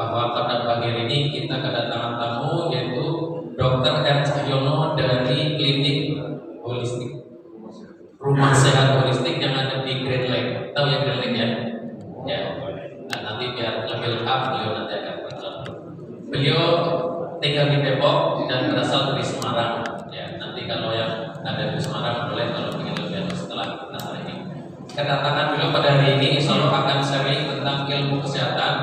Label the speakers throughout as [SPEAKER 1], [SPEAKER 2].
[SPEAKER 1] bahwa pada pagi hari ini kita kedatangan tamu yaitu Dr. R. Cahyono dari klinik holistik Rumah Sehat Holistik yang ada di Green Lake. Tahu ya Green Lake ya? Ya. Nah, nanti biar lebih lengkap beliau nanti akan berbicara. Beliau tinggal di Depok dan berasal dari Semarang. Ya, nanti kalau yang ada di Semarang boleh kalau ingin lebih lanjut setelah kita hari ini. Kedatangan beliau pada hari ini insya Allah akan sharing tentang ilmu kesehatan.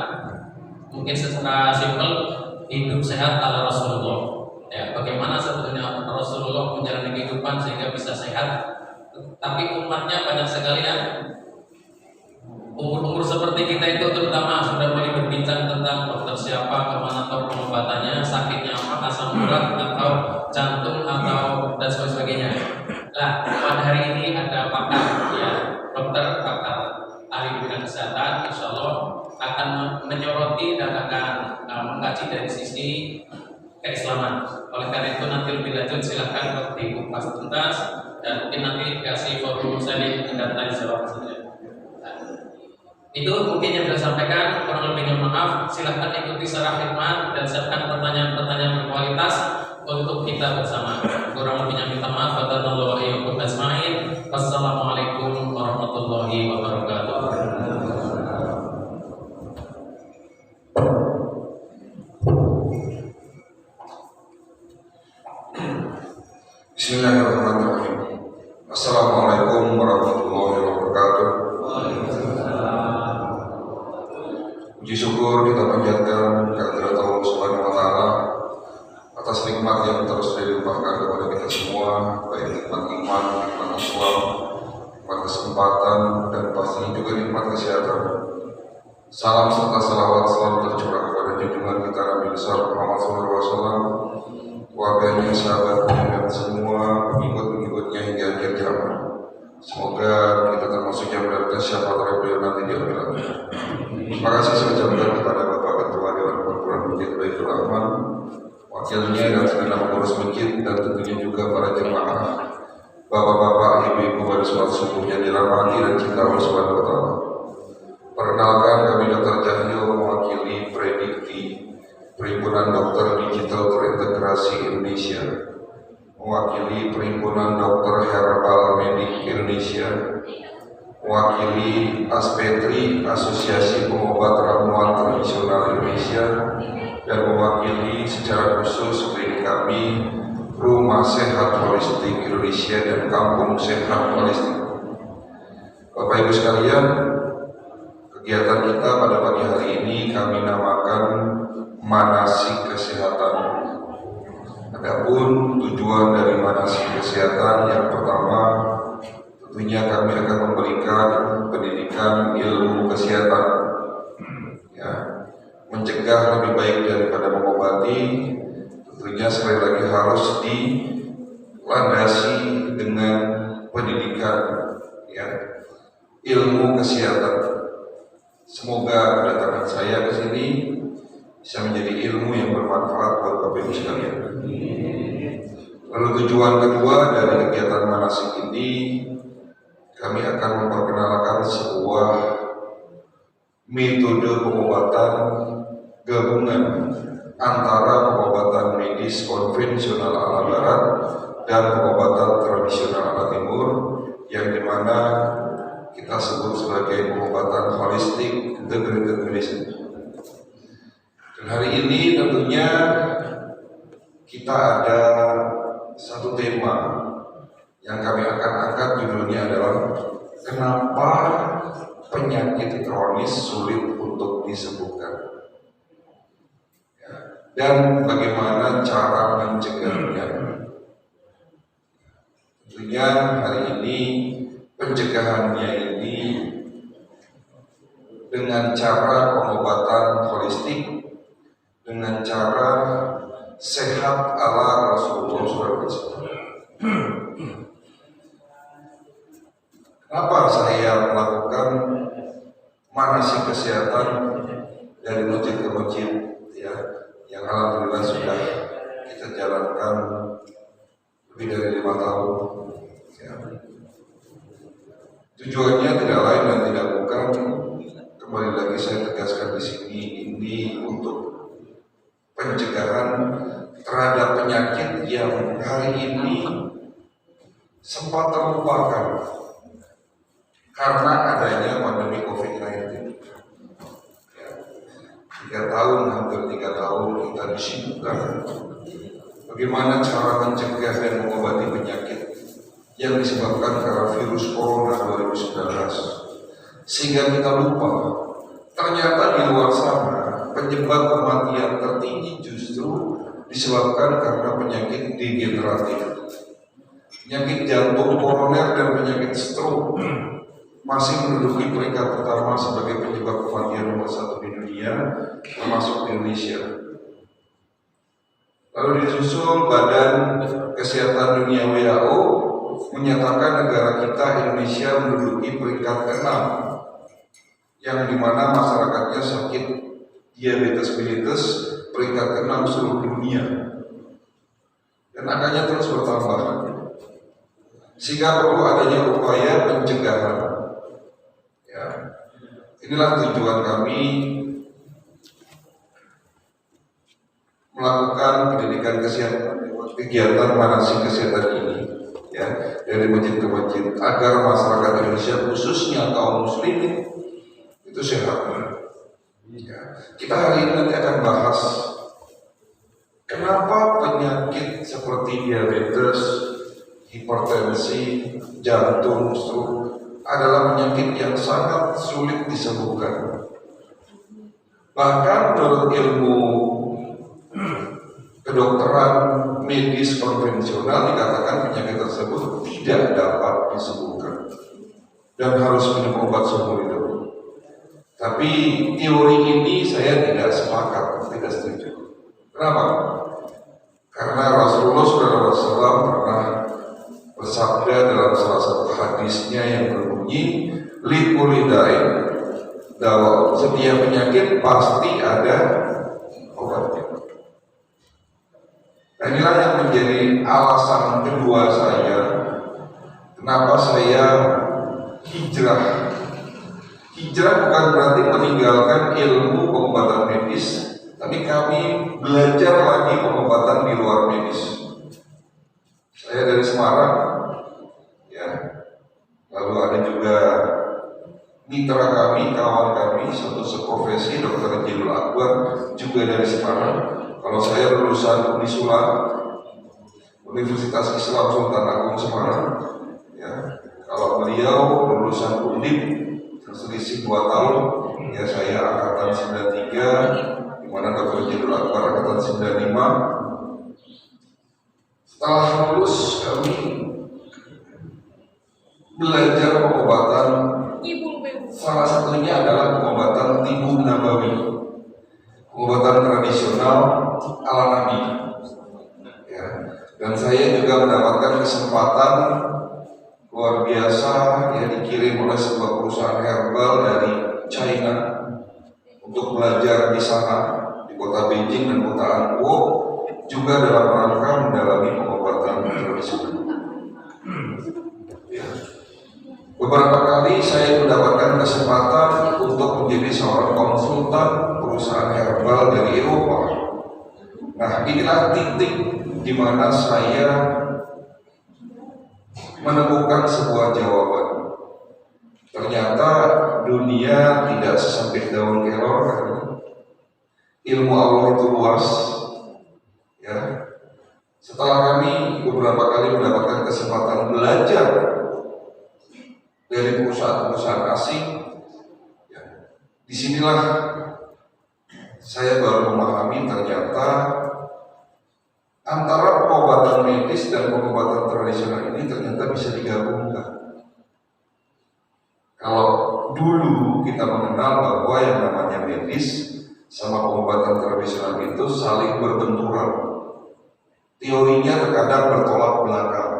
[SPEAKER 1] Mungkin secara simpel hidup sehat ala Rasulullah. Ya, bagaimana sebetulnya Rasulullah menjalani kehidupan sehingga bisa sehat. Tapi umatnya banyak sekali yang umur-umur seperti kita itu terutama sudah mulai berbincang tentang dokter siapa, kemana atau pengobatannya, sakitnya apa, asam urat atau jantung atau dan sebagainya. Nah, pada hari ini ada pakar ya, dokter pakar ahli bidang kesehatan, insya Allah akan menyoroti dan akan mengkaji dari sisi keislaman. Oleh karena itu nanti lebih lanjut silahkan dikupas tuntas dan mungkin nanti dikasih forum sharing data jawab saja. Itu mungkin yang saya sampaikan, kurang lebihnya maaf. Silahkan ikuti secara khidmat dan siapkan pertanyaan-pertanyaan berkualitas untuk kita bersama. Kurang lebihnya minta maaf. Wassalamualaikum warahmatullahi wabarakatuh.
[SPEAKER 2] Bismillahirrahmanirrahim. Assalamualaikum warahmatullahi wabarakatuh. Puji syukur kita panjatkan kehadirat Allah Subhanahu wa taala atas nikmat yang terus dilimpahkan kepada kita semua, baik nikmat iman, nikmat Islam, nikmat kesempatan, dan pastinya juga nikmat kesehatan. Salam serta salawat selalu tercurah kepada junjungan kita Nabi besar Muhammad SAW, keluarganya, sahabatnya, dan semua pengikut-pengikutnya hingga akhir zaman. Semoga kita termasuk yang mendapatkan syafaat beliau nanti di akhirat. Terima kasih saya ucapkan kepada Bapak Ketua Dewan Perguruan Masjid Baitul Rahman, wakilnya dan segenap pengurus masjid, dan tentunya juga para jemaah, bapak-bapak, ibu-ibu pada sholat subuh yang dirahmati dan cinta Allah Subhanahu wa taala. Perkenalkan, kami Dr. Cahyo mewakili Predikti Perhimpunan Dokter Digital Terintegrasi Indonesia, mewakili Perhimpunan Dokter Herbal Medik Indonesia, mewakili Aspetri Asosiasi Pengobat Ramuan Tradisional Indonesia, dan mewakili secara khusus klinik kami Rumah Sehat Holistik Indonesia dan Kampung Sehat Holistik. Bapak Ibu sekalian, kegiatan kita pada pagi hari ini kami namakan Manasik Kesehatan. Adapun tujuan dari manasik kesehatan yang pertama, tentunya kami akan memberikan pendidikan ilmu kesehatan, ya, mencegah lebih baik daripada mengobati. Tentunya sekali lagi harus dilandasi dengan pendidikan, ya, ilmu kesehatan. Semoga kedatangan saya ke sini bisa menjadi ilmu yang bermanfaat buat Bapak Ibu sekalian. Lalu tujuan kedua dari kegiatan manasik ini, kami akan memperkenalkan sebuah metode pengobatan gabungan antara pengobatan medis konvensional ala barat dan pengobatan tradisional ala timur, yang dimana kita sebut sebagai pengobatan holistik integrated medicine. Dan hari ini tentunya kita ada satu tema yang kami akan angkat, judulnya adalah kenapa penyakit kronis sulit untuk disembuhkan, ya, dan bagaimana cara mencegahnya. Tentunya hari ini pencegahannya ini dengan cara pengobatan holistik, dengan cara sehat ala Rasulullah SAW. Kenapa saya melakukan manasik kesehatan dari masjid ke masjid, ya, yang alhamdulillah sudah kita jalankan lebih dari 5 tahun, ya. Tujuannya tidak lain dan tidak bukan, kembali lagi saya tegaskan di sini, ini untuk pencegahan terhadap penyakit yang hari ini sempat terlupakan karena adanya pandemi COVID-19. Ya, 3 tahun, hampir 3 tahun kita disibukkan bagaimana cara mencegah dan mengobati penyakit yang disebabkan karena virus corona 2019, sehingga kita lupa ternyata di luar sana penyebab kematian tertinggi justru disebabkan karena penyakit degeneratif, penyakit jantung koroner dan penyakit stroke masih menduduki peringkat pertama sebagai penyebab kematian nomor 1 di dunia, termasuk di Indonesia. Lalu disusul Badan Kesehatan Dunia WHO menyatakan negara kita Indonesia menduduki peringkat ke-6, yang dimana masyarakatnya sakit diabetes mellitus peringkat ke-6 seluruh dunia, dan angkanya terus bertambah, sehingga perlu adanya upaya pencegahan. Ya, inilah tujuan kami melakukan pendidikan kesehatan, kegiatan manasik kesehatan ini, ya, dari masjid ke masjid, agar masyarakat Indonesia khususnya kaum muslimin itu sehat. Ya, kita hari ini nanti akan bahas kenapa penyakit seperti diabetes, hipertensi, jantung, stroke adalah penyakit yang sangat sulit disembuhkan. Bahkan menurut ilmu kedokteran medis konvensional dikatakan penyakit tersebut tidak dapat disembuhkan dan harus minum obat seumur hidup. Tapi teori ini saya tidak sepakat, tidak setuju. Kenapa? Karena Rasulullah SAW pernah bersabda dalam salah satu hadisnya yang berbunyi, likulli da'in dawa, setiap penyakit pasti ada obatnya. Nah, inilah yang menjadi alasan kedua saya kenapa saya hijrah. Hijrah bukan berarti meninggalkan ilmu pengobatan medis, tapi kami belajar lagi pengobatan di luar medis. Saya dari Semarang, ya. Lalu ada juga mitra kami, kawan kami, satu seprofesi, Dr. Jilul Akbar, juga dari Semarang. Kalau saya lulusan Unisula, Universitas Islam Sultan Agung Semarang, ya. Kalau beliau lulusan Undip, selisih 2 tahun, ya saya angkatan 93, di mana Dr. Jilul Akbar angkatan 95. Setelah lulus kami belajar pengobatan, salah satunya adalah pengobatan tibun nabawi, pengobatan tradisional ala Nabi. Ya. Dan saya juga mendapatkan kesempatan luar biasa yang dikirim oleh sebuah perusahaan herbal dari China untuk belajar di sana, di kota Beijing dan kota Anguo, juga dalam rangka mendalami pengobatan tradisional. Ya. Beberapa kali saya mendapatkan kesempatan untuk menjadi seorang konsultan perusahaan herbal dari Eropa. Nah, inilah titik di mana saya menemukan sebuah jawaban. Ternyata dunia tidak sesempit daun kelor, karena ilmu Allah itu luas. Ya. Setelah kami beberapa kali mendapatkan kesempatan belajar dari perusahaan-perusahaan asing, ya, disinilah saya baru memahami ternyata antara pengobatan medis dan pengobatan tradisional ini ternyata bisa digabungkan. Kalau dulu kita mengenal bahwa yang namanya medis sama pengobatan tradisional itu saling berbenturan. Teorinya terkadang bertolak belakang.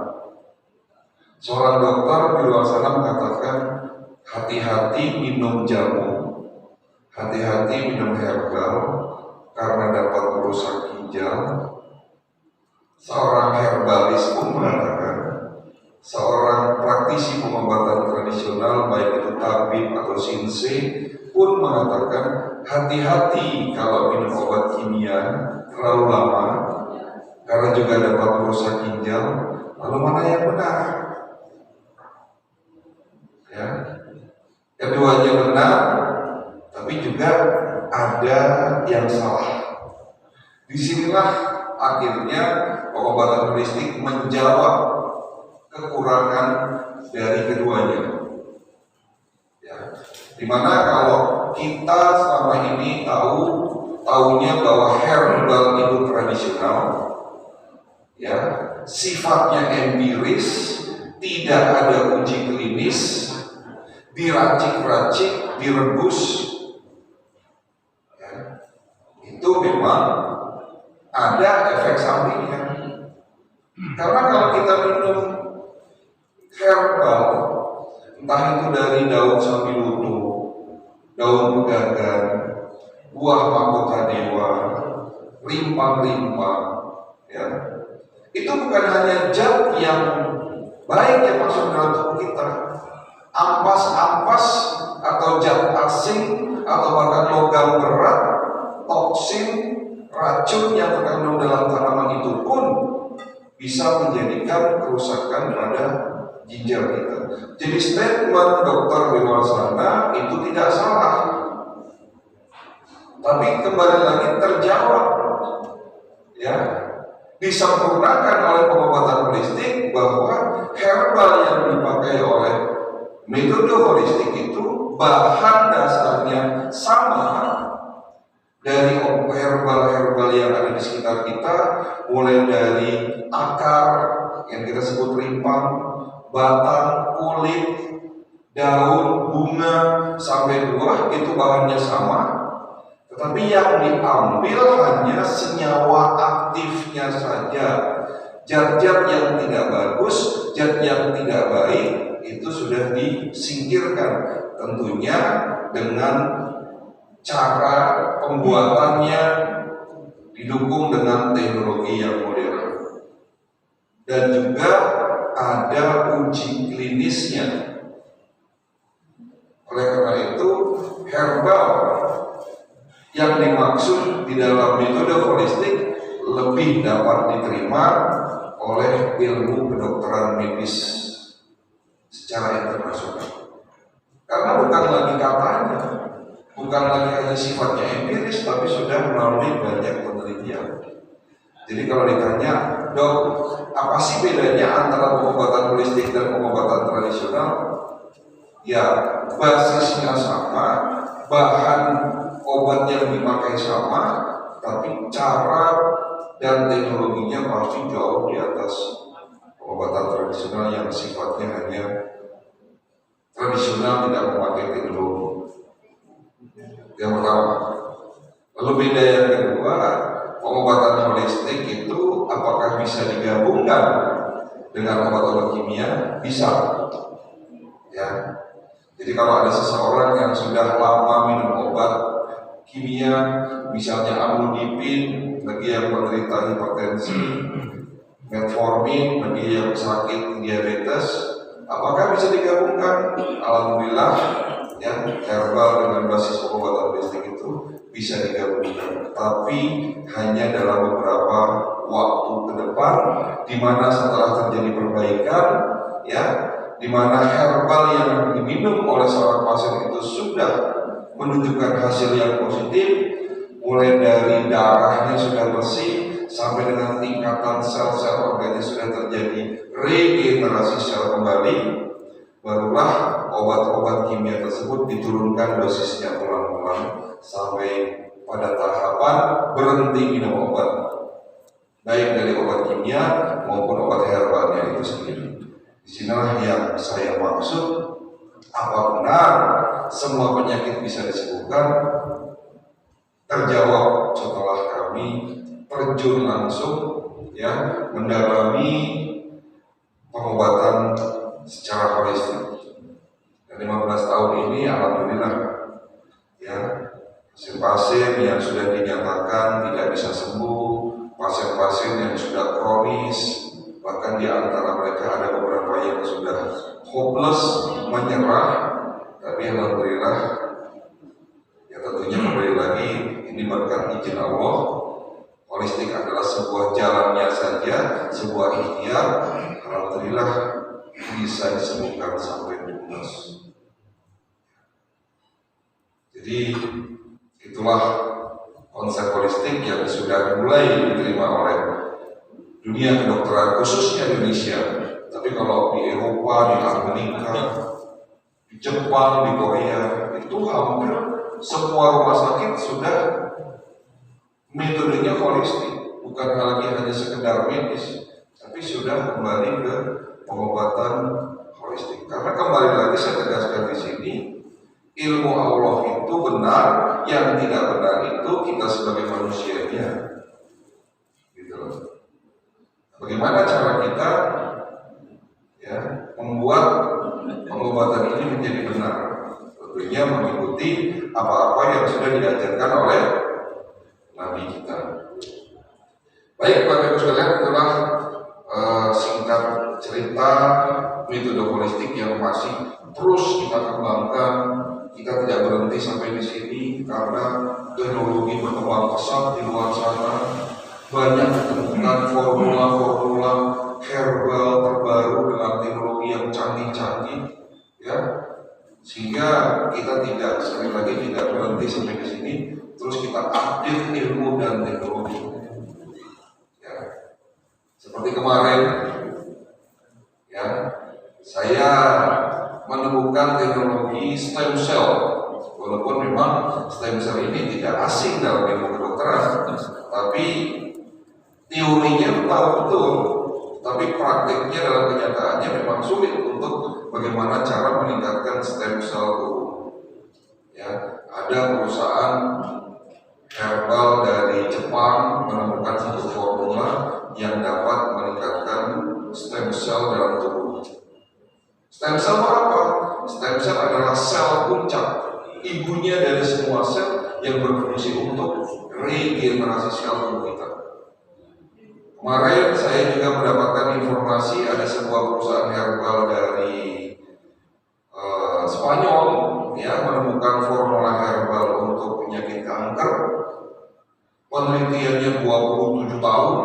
[SPEAKER 2] Seorang dokter di luar sana mengatakan, hati-hati minum jamu, hati-hati minum herbal karena dapat merusak ginjal. Seorang herbalis pun mengatakan, seorang praktisi pengobatan tradisional baik itu tabib atau sinse pun mengatakan, hati-hati kalau minum obat kimia berlebihan, terlalu lama, karena juga dapat merusak ginjal. Lalu mana yang benar? Ya, keduanya benar, tapi juga ada yang salah. Disinilah akhirnya pengobatan holistik menjawab kekurangan dari keduanya. Ya, dimana kalau kita selama ini tahunya bahwa herbal itu tradisional, ya, sifatnya empiris, tidak ada uji klinis, diracik-racik, direbus, ya, itu memang ada efek sampingnya. Karena kalau kita minum herbal, entah itu dari daun sambiluto, daun pegagan, buah mahkota dewa, rimpang-rimpang, ya, itu bukan hanya zat yang baik yang masuk dalam tubuh kita, ampas-ampas atau zat asing atau bahkan logam berat, toksin, racun yang terkandung dalam tanaman itu pun bisa menjadikan kerusakan pada ginjal kita. Jadi statement Dr. Wiwarsana itu tidak salah, tapi kembali lagi terjawab, ya, disempurnakan oleh pengobatan holistik bahwa herbal yang dipakai oleh metode holistik itu bahan dasarnya sama dari herbal-herbal yang ada di sekitar kita, mulai dari akar yang kita sebut rimpang, batang, kulit, daun, bunga, sampai buah, itu bahannya sama. Tetapi yang diambil hanya senyawa aktifnya saja. Zat-zat yang tidak bagus, zat yang tidak baik, itu sudah disingkirkan. Tentunya dengan cara pembuatannya didukung dengan teknologi yang modern. Dan juga ada uji klinisnya. Oleh karena itu, herbal yang dimaksud di dalam metode holistik lebih dapat diterima oleh ilmu kedokteran medis secara internasional. Karena bukan lagi katanya, bukan lagi hanya sifatnya empiris, tapi sudah melalui banyak penelitian. Jadi kalau ditanya, dok, apa sih bedanya antara pengobatan holistik dan pengobatan tradisional? Ya, basisnya sama, bahan obat yang dipakai sama, tapi cara dan teknologinya pasti jauh di atas pengobatan tradisional yang sifatnya hanya tradisional, tidak memakai teknologi. Yang pertama. Lalu beda yang kedua, pengobatan holistik itu apakah bisa digabungkan dengan obat-obat kimia? Bisa. Ya. Jadi kalau ada seseorang yang sudah lama minum obat kimia, misalnya amlodipin bagi yang menderita hipertensi, metformin bagi yang sakit diabetes, apakah bisa digabungkan? Alhamdulillah, ya, herbal dengan basis pengobatan holistik itu bisa digabungkan, tapi hanya dalam beberapa waktu ke depan, di mana setelah terjadi perbaikan, ya, di mana herbal yang diminum oleh seorang pasien itu sudah menunjukkan hasil yang positif, mulai dari darahnya sudah bersih sampai dengan tingkatan sel-sel organnya sudah terjadi regenerasi sel kembali, barulah obat-obat kimia tersebut diturunkan dosisnya pelan-pelan sampai pada tahapan berhenti minum obat, baik dari obat kimia maupun obat herbalnya itu sendiri. Disinilah yang saya maksud, apa benar semua penyakit bisa disembuhkan? Terjawab setelah kami terjun langsung, ya, mendalami pengobatan secara holistik. Dan 15 tahun ini alhamdulillah, ya, pasien-pasien yang sudah dinyatakan tidak bisa sembuh, pasien-pasien yang sudah kronis, bahkan di antara mereka ada beberapa yang sudah hopeless, menyerah, tapi alhamdulillah, ya tentunya kembali lagi ini berkat izin Allah, holistik adalah sebuah jalannya saja, sebuah ikhtiar. Alhamdulillah bisa disembuhkan sampai tuntas. Jadi itulah konsep holistik yang sudah mulai diterima oleh dunia kedokteran, khususnya Indonesia. Tapi kalau di Eropa, di Amerika, di Jepang, di Korea, itu hampir semua rumah sakit sudah metodenya holistik, bukan lagi hanya sekedar medis, tapi sudah kembali ke pengobatan holistik. Karena kembali lagi saya tegaskan di sini, ilmu Allah itu benar, yang tidak benar itu kita sebagai manusianya. Gitu loh. Bagaimana cara kita ya membuat pengobatan ini menjadi benar? Tentunya mengikuti apa-apa yang sudah diajarkan oleh Nabi kita. Baik, Bapak Ibu sekalian, itulah singkat cerita metode holistik yang masih terus kita kembangkan. Kita tidak berhenti sampai di sini karena teknologi berkembang pesat di luar sana. Banyak ditemukan formula-formula herbal terbaru dengan teknologi yang canggih-canggih, ya, sehingga kita tidak, sekali lagi, tidak berhenti sampai di sini. Terus kita update ilmu dan teknologi. Ya, seperti kemarin, ya, saya menemukan teknologi stem cell. Walaupun memang stem cell ini tidak asing dalam ilmu kedokteran, tapi teorinya tahu betul, tapi praktiknya dalam kenyataannya memang sulit untuk bagaimana cara meningkatkan stem cell tubuh. Ya, ada perusahaan herbal dari Jepang menemukan satu formula yang dapat meningkatkan stem cell dalam tubuh. Stem cell apa? Stem cell adalah sel puncak, ibunya dari semua sel yang berfungsi untuk regenerasi sel tubuh kita. Kemarin saya juga mendapatkan informasi ada sebuah perusahaan herbal dari Spanyol yang menemukan formula herbal untuk penyakit kanker. Penelitiannya 27 tahun.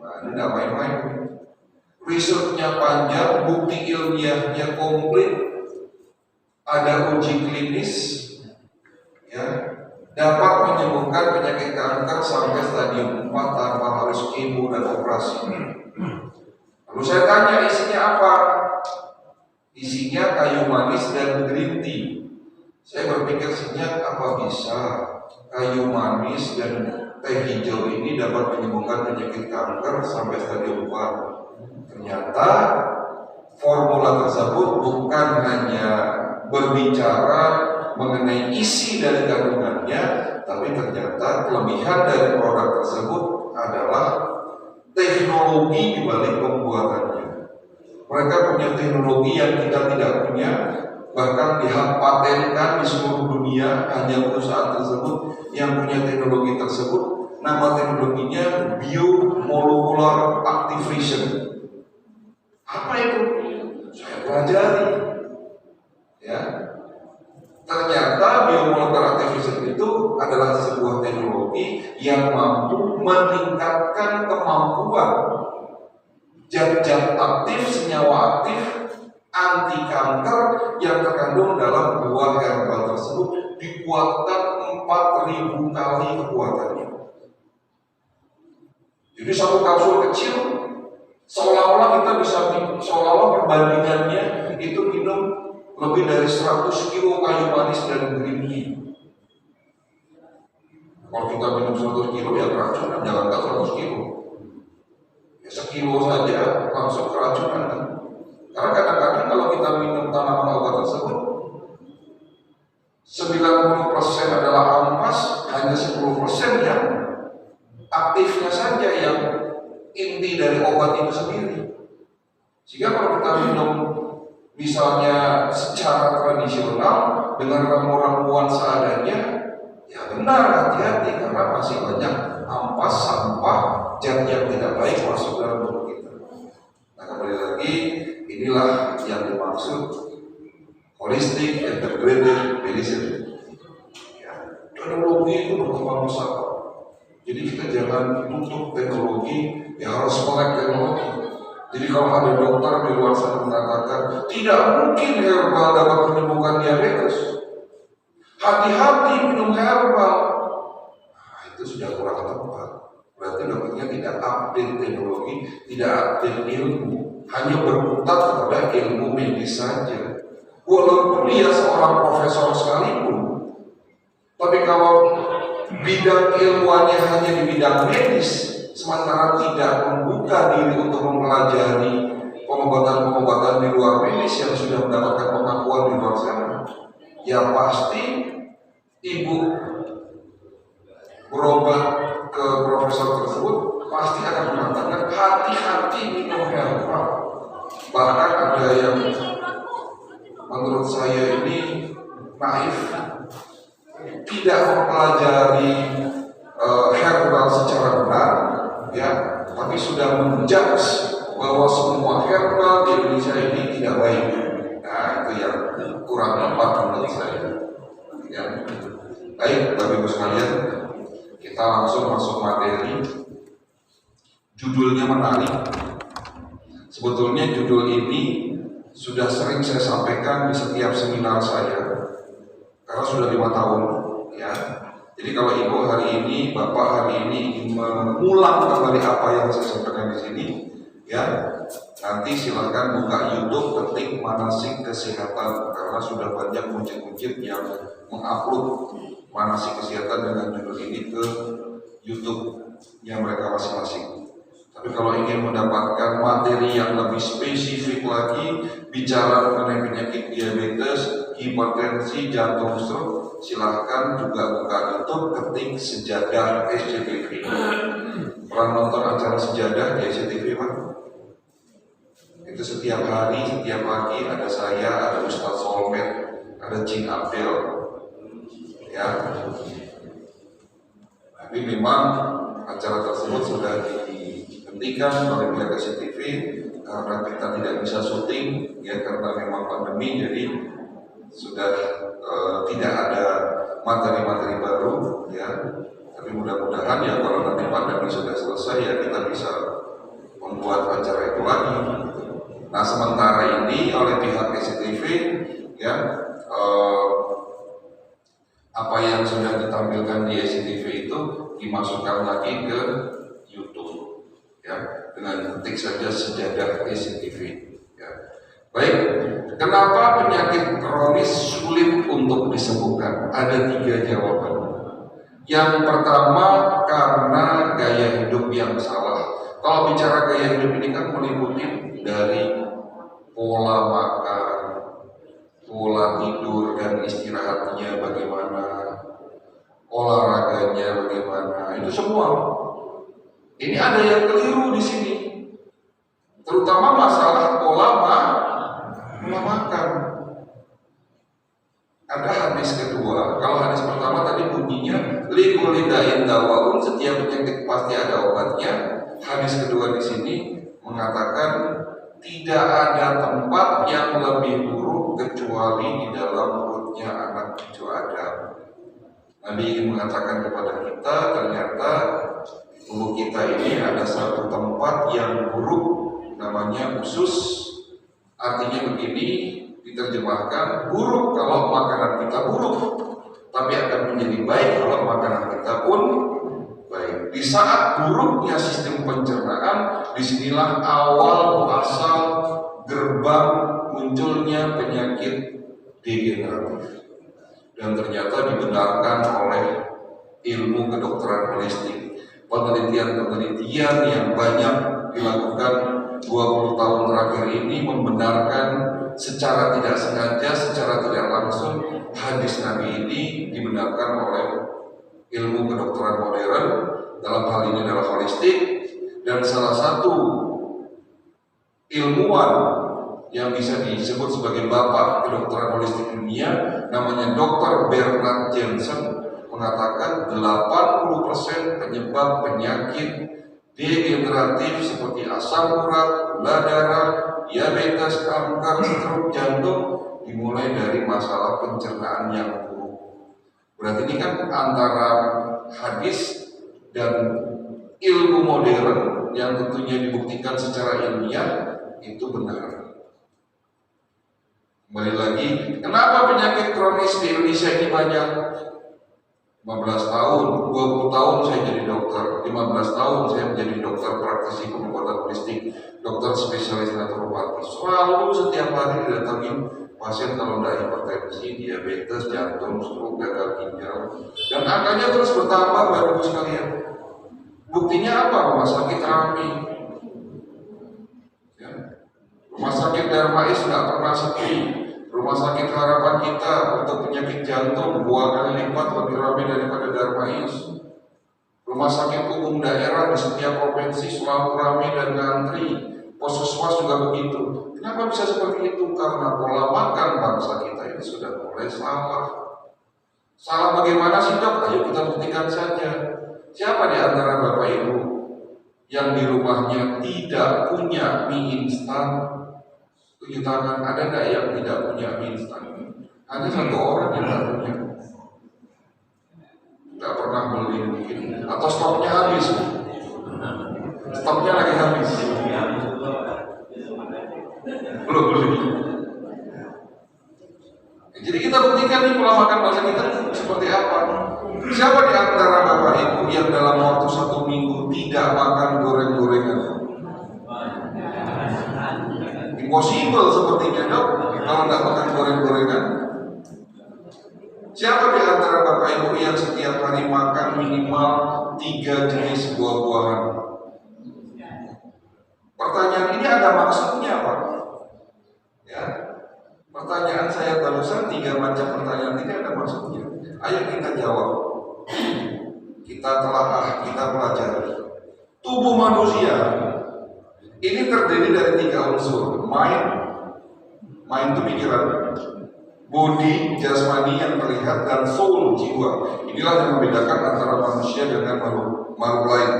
[SPEAKER 2] Nah, ini tidak main-main. Risetnya panjang, bukti ilmiahnya komplit, ada uji klinis, ya, dapat menyembuhkan penyakit kanker sampai stadium 4 tanpa harus kemo dan operasi. Lalu saya tanya isinya apa? Isinya kayu manis dan green tea. Saya berpikir senyap, apa bisa kayu manis dan teh hijau ini dapat menyembuhkan penyakit kanker sampai stadium 4. Ternyata formula tersebut bukan hanya berbicara mengenai isi dari kandungannya, tapi ternyata kelebihan dari produk tersebut adalah teknologi di balik pembuatannya. Mereka punya teknologi yang kita tidak punya, bahkan dipatenkan di seluruh dunia. Hanya perusahaan tersebut yang punya teknologi tersebut. Nama teknologinya biomolecular activation. Apa itu? Saya pelajari. Ya, ternyata biomolecular activation itu adalah sebuah teknologi yang mampu meningkatkan kemampuan zat-zat aktif, senyawa aktif anti kanker yang terkandung dalam buah herbal tersebut dikuatkan 4.000 kali kekuatannya. Jadi satu kapsul kecil seolah-olah kita bisa, seolah-olah perbandingannya itu minum lebih dari 100 kilo kayu manis dan green tea. Kalau kita minum 100 kilo ya keracunan, jangan 100 kilo. Ya sekilo saja langsung keracunan kan? Karena kadang-kadang kalau kita minum tanaman obat tersebut 90% adalah ampas, hanya 10% yang aktifnya saja yang inti dari obat itu sendiri. Sehingga kalau kita minum misalnya secara tradisional dengan ramuan-ramuan seadanya, ya benar, hati-hati karena masih banyak ampas, sampah, zat yang tidak baik masuk dalam tubuh kita. Nah, kembali lagi, inilah yang dimaksud holistic integrated medicine. Ya, teknologi itu berkembang pesat. Jadi Jadi kita jangan tutup teknologi, ya harus melek teknologi. Jadi kalau ada dokter di luar sana mengatakan tidak mungkin herbal dapat menyembuhkan diabetes, hati-hati minum herbal, nah, itu sudah kurang tepat. Berarti dokternya tidak update teknologi, tidak update ilmu, hanya berkutat kepada ilmu medis saja. Walaupun dia seorang profesor sekalipun, tapi kalau bidang ilmuannya hanya di bidang medis, sementara tidak membuka diri untuk mempelajari pengobatan-pengobatan di luar medis yang sudah mendapatkan pengakuan di luar sana, ya pasti ibu berobat ke profesor tersebut pasti akan mengatakan hati-hati minum herbal. Bahkan ada yang menurut saya ini naif, tidak mempelajari herbal secara benar, ya, tapi sudah menjudge bahwa semua herbal di Indonesia ini tidak baik. Nah, itu yang kurang tepat menurut saya. Ya. Baik, Bapak Ibu sekalian, kita langsung masuk materi. Judulnya menarik. Sebetulnya judul ini sudah sering saya sampaikan di setiap seminar saya, karena sudah 5 tahun, ya. Jadi kalau Ibu hari ini, Bapak hari ini ingin mengulang kembali apa yang saya sampaikan di sini, ya, nanti silakan buka YouTube, ketik manasik kesehatan, karena sudah banyak masjid-masjid yang mengupload manasik kesehatan dengan judul ini ke YouTube-nya mereka masing-masing. Tapi kalau ingin mendapatkan materi yang lebih spesifik lagi, bicara mengenai penyakit diabetes, hipertensi, jantung, stroke, silahkan juga buka YouTube, ketik Sejadah SCTV. Pernah nonton acara Sejadah di SCTV, Pak? Itu setiap hari, setiap pagi ada saya, ada Ustadz Solmed, ada Cing Abdel, ya. Tapi memang acara tersebut sudah dihentikan oleh pihak SCTV karena kita tidak bisa syuting, ya, karena memang pandemi, jadi sudah tidak ada materi-materi baru, ya. Tapi mudah-mudahan ya kalau nanti pandemi sudah selesai ya kita bisa membuat acara itu lagi. Nah, sementara ini oleh pihak SCTV, ya, apa yang sudah ditampilkan di SCTV itu dimasukkan lagi ke YouTube, ya, dengan ketik saja Sejadah SCTV, ya. Baik, kenapa penyakit kronis sulit untuk disembuhkan? Ada 3 jawaban. Yang pertama, karena gaya hidup yang salah. Kalau bicara gaya hidup ini kan meliputi dari pola makan, pola tidur dan istirahatnya bagaimana, olahraganya bagaimana, itu semua. Ini ada yang keliru di sini, terutama masalah pola makan. Ada hadis kedua. Kalau hadis pertama tadi bunyinya likulli da'in dawaun, setiap penyakit pasti ada obatnya. Hadis kedua di sini mengatakan tidak ada tempat yang lebih buruk kecuali di dalam perutnya anak cucu Adam. Nabi ingin mengatakan kepada kita, ternyata tubuh kita ini ada satu tempat yang buruk, namanya usus. Artinya begini, diterjemahkan, buruk kalau makanan kita buruk, tapi akan menjadi baik kalau makanan kita pun baik. Di saat buruknya sistem pencernaan, disinilah awal muasal gerbang munculnya penyakit degeneratif. Dan ternyata dibenarkan oleh ilmu kedokteran holistik. Penelitian-penelitian yang banyak dilakukan 20 tahun terakhir ini membenarkan secara tidak sengaja, secara tidak langsung, hadis Nabi ini dibenarkan oleh ilmu kedokteran modern, dalam hal ini adalah holistik. Dan salah satu ilmuwan yang bisa disebut sebagai bapak kedokteran holistik dunia, namanya Dr. Bernard Jensen, mengatakan 80% penyebab penyakit degeneratif seperti asam urat, gula darah, diabetes, kanker, stroke, jantung dimulai dari masalah pencernaan yang buruk. Berarti ini kan antara hadis dan ilmu modern yang tentunya dibuktikan secara ilmiah itu benar. Kembali lagi, kenapa penyakit kronis di Indonesia ini banyak? 15 tahun, 20 tahun saya jadi dokter, 15 tahun saya menjadi dokter praktisi pengobatan holistik, dokter spesialis naturopati. Selalu setiap hari didatangi pasien kalau ada hipertensi, diabetes, jantung, stroke, gagal ginjal, dan angkanya terus bertambah, Bapak Ibu sekalian. Buktinya apa? Rumah sakit ramai. Ya. Rumah sakit Darmais nggak pernah sepi. Rumah sakit harapan kita untuk penyakit jantung 2 kali lipat lebih ramai daripada Darmais. Rumah sakit umum daerah di setiap provinsi selalu ramai dan ngantri. Puskesmas juga begitu. Kenapa bisa seperti itu? Karena pola makan bangsa kita ini sudah mulai salah. Salah bagaimana sih dok? Ayo kita buktikan saja. Siapa di antara Bapak Ibu yang di rumahnya tidak punya mie instan? Tunjuk tangan, ada nggak yang tidak punya mie instan? Hanya 1 orang yang tidak punya. Nggak pernah beli mungkin. Atau stoknya habis. Stoknya lagi habis. Belum beli. Jadi kita buktikan nih pola makan bangsa kita seperti apa. Siapa di antara Bapak Ibu yang dalam waktu 1 minggu tidak makan goreng-gorengan? Impossible sepertinya dok, kalau nggak makan goreng-gorengan. Siapa di antara Bapak Ibu yang setiap hari makan minimal 3 jenis buah-buahan? Pertanyaan ini ada maksudnya Pak? Ya, pertanyaan saya barusan 3 macam pertanyaan ini ada maksudnya. Ayo kita jawab. Kita telaah, kita pelajari. Tubuh manusia ini terdiri dari 3 unsur. Mind itu pikiran, body, jasmani yang terlihat, dan soul, jiwa. Inilah yang membedakan antara manusia dengan makhluk lain,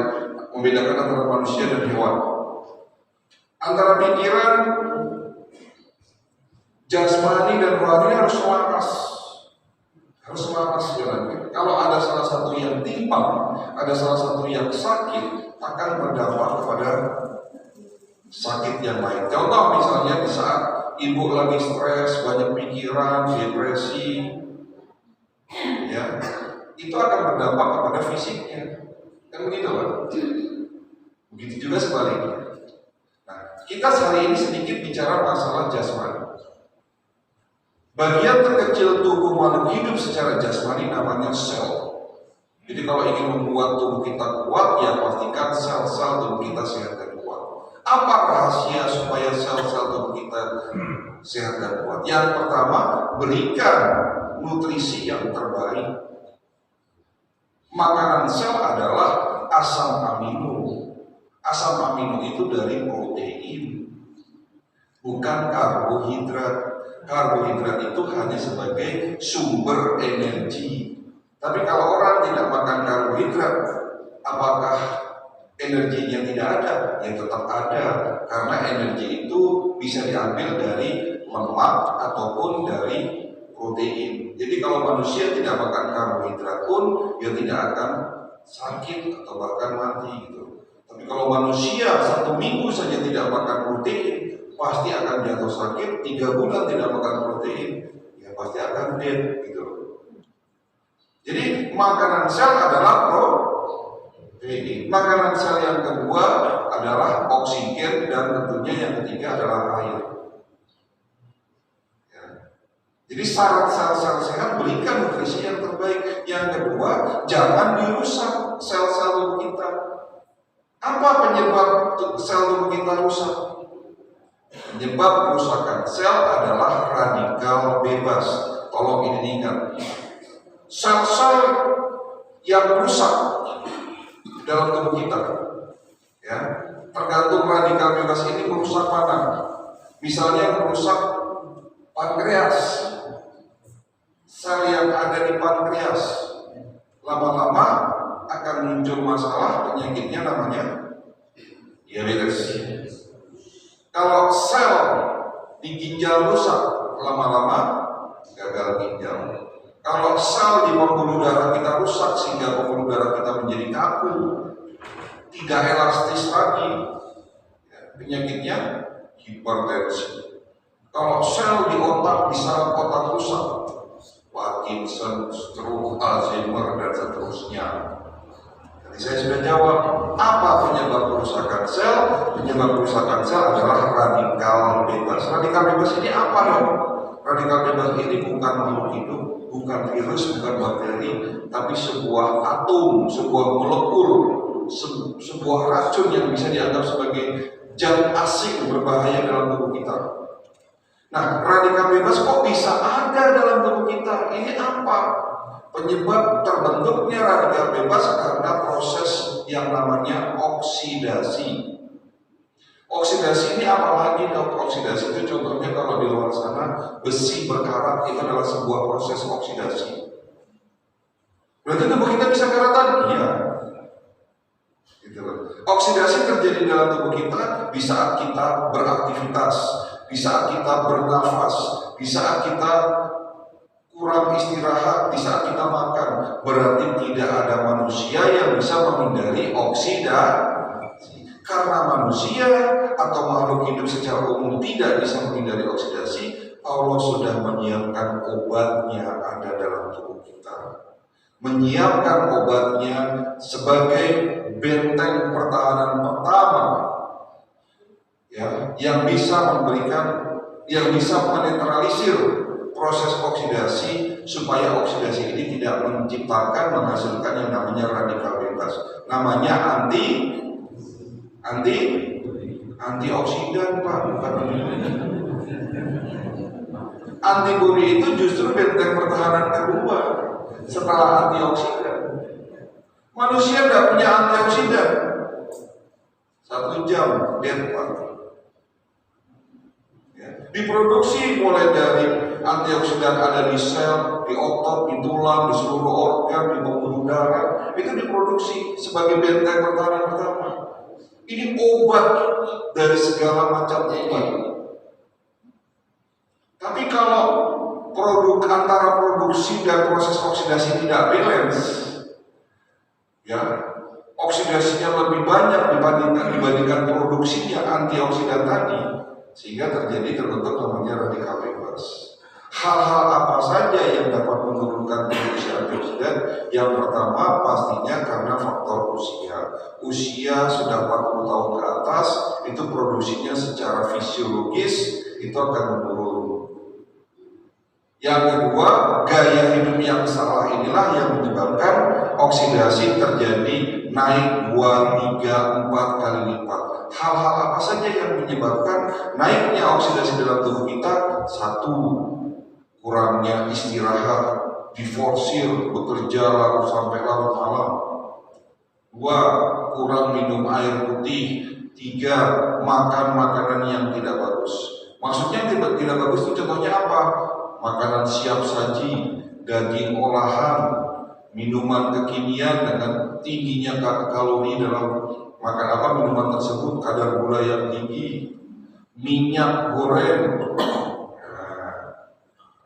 [SPEAKER 2] membedakan antara manusia dan hewan. Antara pikiran, jasmani dan rohani harus selaras jalannya. Kalau ada salah satu yang timpang, ada salah satu yang sakit, akan berdampak kepada sakit yang lain. Contoh misalnya di saat ibu lagi stres, banyak pikiran, depresi, ya, itu akan berdampak kepada fisiknya. Kan begitu kan? Begitu juga sebaliknya. Nah, kita hari ini sedikit bicara masalah jasmani. Bagian terkecil tubuh makhluk hidup secara jasmani namanya sel. Jadi kalau ingin membuat tubuh kita kuat, ya pastikan sel-sel tubuh kita sehat dan kuat. Apa rahasia supaya sel-sel tubuh kita sehat dan kuat? Yang pertama, berikan nutrisi yang terbaik. Makanan sel adalah asam amino. Asam amino itu dari protein, bukan karbohidrat. Karbohidrat itu hanya sebagai sumber energi. Tapi kalau orang tidak makan karbohidrat, apakah energinya tidak ada? Ya tetap ada, karena energi itu bisa diambil dari lemak ataupun dari protein. Jadi kalau manusia tidak makan karbohidrat pun, dia tidak akan sakit atau bahkan mati gitu. Tapi kalau manusia 1 minggu saja tidak makan protein, pasti akan jatuh sakit. 3 bulan tidak makan protein, ya pasti akan dead gitu. Jadi makanan sel adalah protein. Makanan sel yang kedua adalah oksigen, dan tentunya yang ketiga adalah air. Ya. Jadi syarat sel-sel sehat, berikan nutrisi yang terbaik. Yang kedua, jangan dirusak sel-sel tubuh kita. Apa penyebab sel tubuh kita rusak? Penyebab kerusakan sel adalah radikal bebas. Tolong ini diingat. Sel-sel yang rusak dalam tubuh kita, ya, tergantung radikal bebas ini merusak mana. Misalnya merusak pankreas. Sel yang ada di pankreas lama-lama akan muncul masalah, penyakitnya namanya diabetes. Kalau sel di ginjal rusak, lama-lama gagal ginjal. Kalau sel di pembuluh darah kita rusak sehingga pembuluh darah kita menjadi kaku, tidak elastis lagi, penyakitnya hipertensi. Kalau sel di otak, di saraf otak rusak, Parkinson, stroke, Alzheimer, dan seterusnya. Tadi saya sudah jawab, apa penyebab kerusakan sel? Penyebab kerusakan sel adalah radikal bebas. Radikal bebas ini apa dong? Radikal bebas ini bukan makhluk hidup, bukan virus, bukan bakteri, tapi sebuah atom, sebuah molekul, sebuah racun yang bisa dianggap sebagai zat asing berbahaya dalam tubuh kita. Nah, radikal bebas kok bisa ada dalam tubuh kita? Ini apa? Penyebab terbentuknya radikal bebas karena proses yang namanya oksidasi. Oksidasi ini apalagi dok? Oksidasi itu contohnya kalau di luar sana besi berkarat itu adalah sebuah proses oksidasi. Berarti tubuh kita bisa karatan? Iya. Gitu. Oksidasi terjadi dalam tubuh kita di saat kita beraktivitas, di saat kita bernafas, di saat kita kurang istirahat, di saat kita makan. Berarti tidak ada manusia yang bisa menghindari oksidasi. Karena manusia atau makhluk hidup secara umum tidak bisa menghindari oksidasi, Allah sudah menyiapkan obatnya ada dalam tubuh kita. Menyiapkan obatnya sebagai benteng pertahanan pertama, ya, yang bisa memberikan, yang bisa menetralisir proses oksidasi supaya oksidasi ini tidak menciptakan, menghasilkan yang namanya radikal bebas. Namanya antioksidan, Pak, bukan antibodi. Itu justru benteng pertahanan kedua setelah antioksidan. Manusia tidak punya antioksidan. 1 jam dead, Pak. Ya. Diproduksi mulai dari antioksidan ada di sel, di otot, di tulang, di seluruh organ, di pembuluh darah. Itu diproduksi sebagai benteng pertahanan pertama. Ini obat dari segala macam obat. Tapi kalau produk antara produksi dan proses oksidasi tidak balance, ya, oksidasinya lebih banyak dibandingkan produksinya antioksidan tadi, sehingga terbentuk namanya radikal bebas. Hal-hal apa saja yang dapat menurunkan produksi antioksidan? Yang pertama pastinya karena faktor usia. Usia sudah 40 tahun ke atas, itu produksinya secara fisiologis itu akan menurun. Yang kedua, gaya hidup yang salah inilah yang menyebabkan oksidasi terjadi naik 2, 3, 4 kali lipat. Hal-hal apa saja yang menyebabkan naiknya oksidasi dalam tubuh kita? 1, kurangnya istirahat, diforsir, bekerja lalu sampai larut malam. 2, kurang minum air putih. 3, makan makanan yang tidak bagus. Maksudnya tidak bagus itu contohnya apa? Makanan siap saji, daging olahan, minuman kekinian dengan tingginya kalori dalam minuman tersebut, kadar gula yang tinggi, minyak goreng.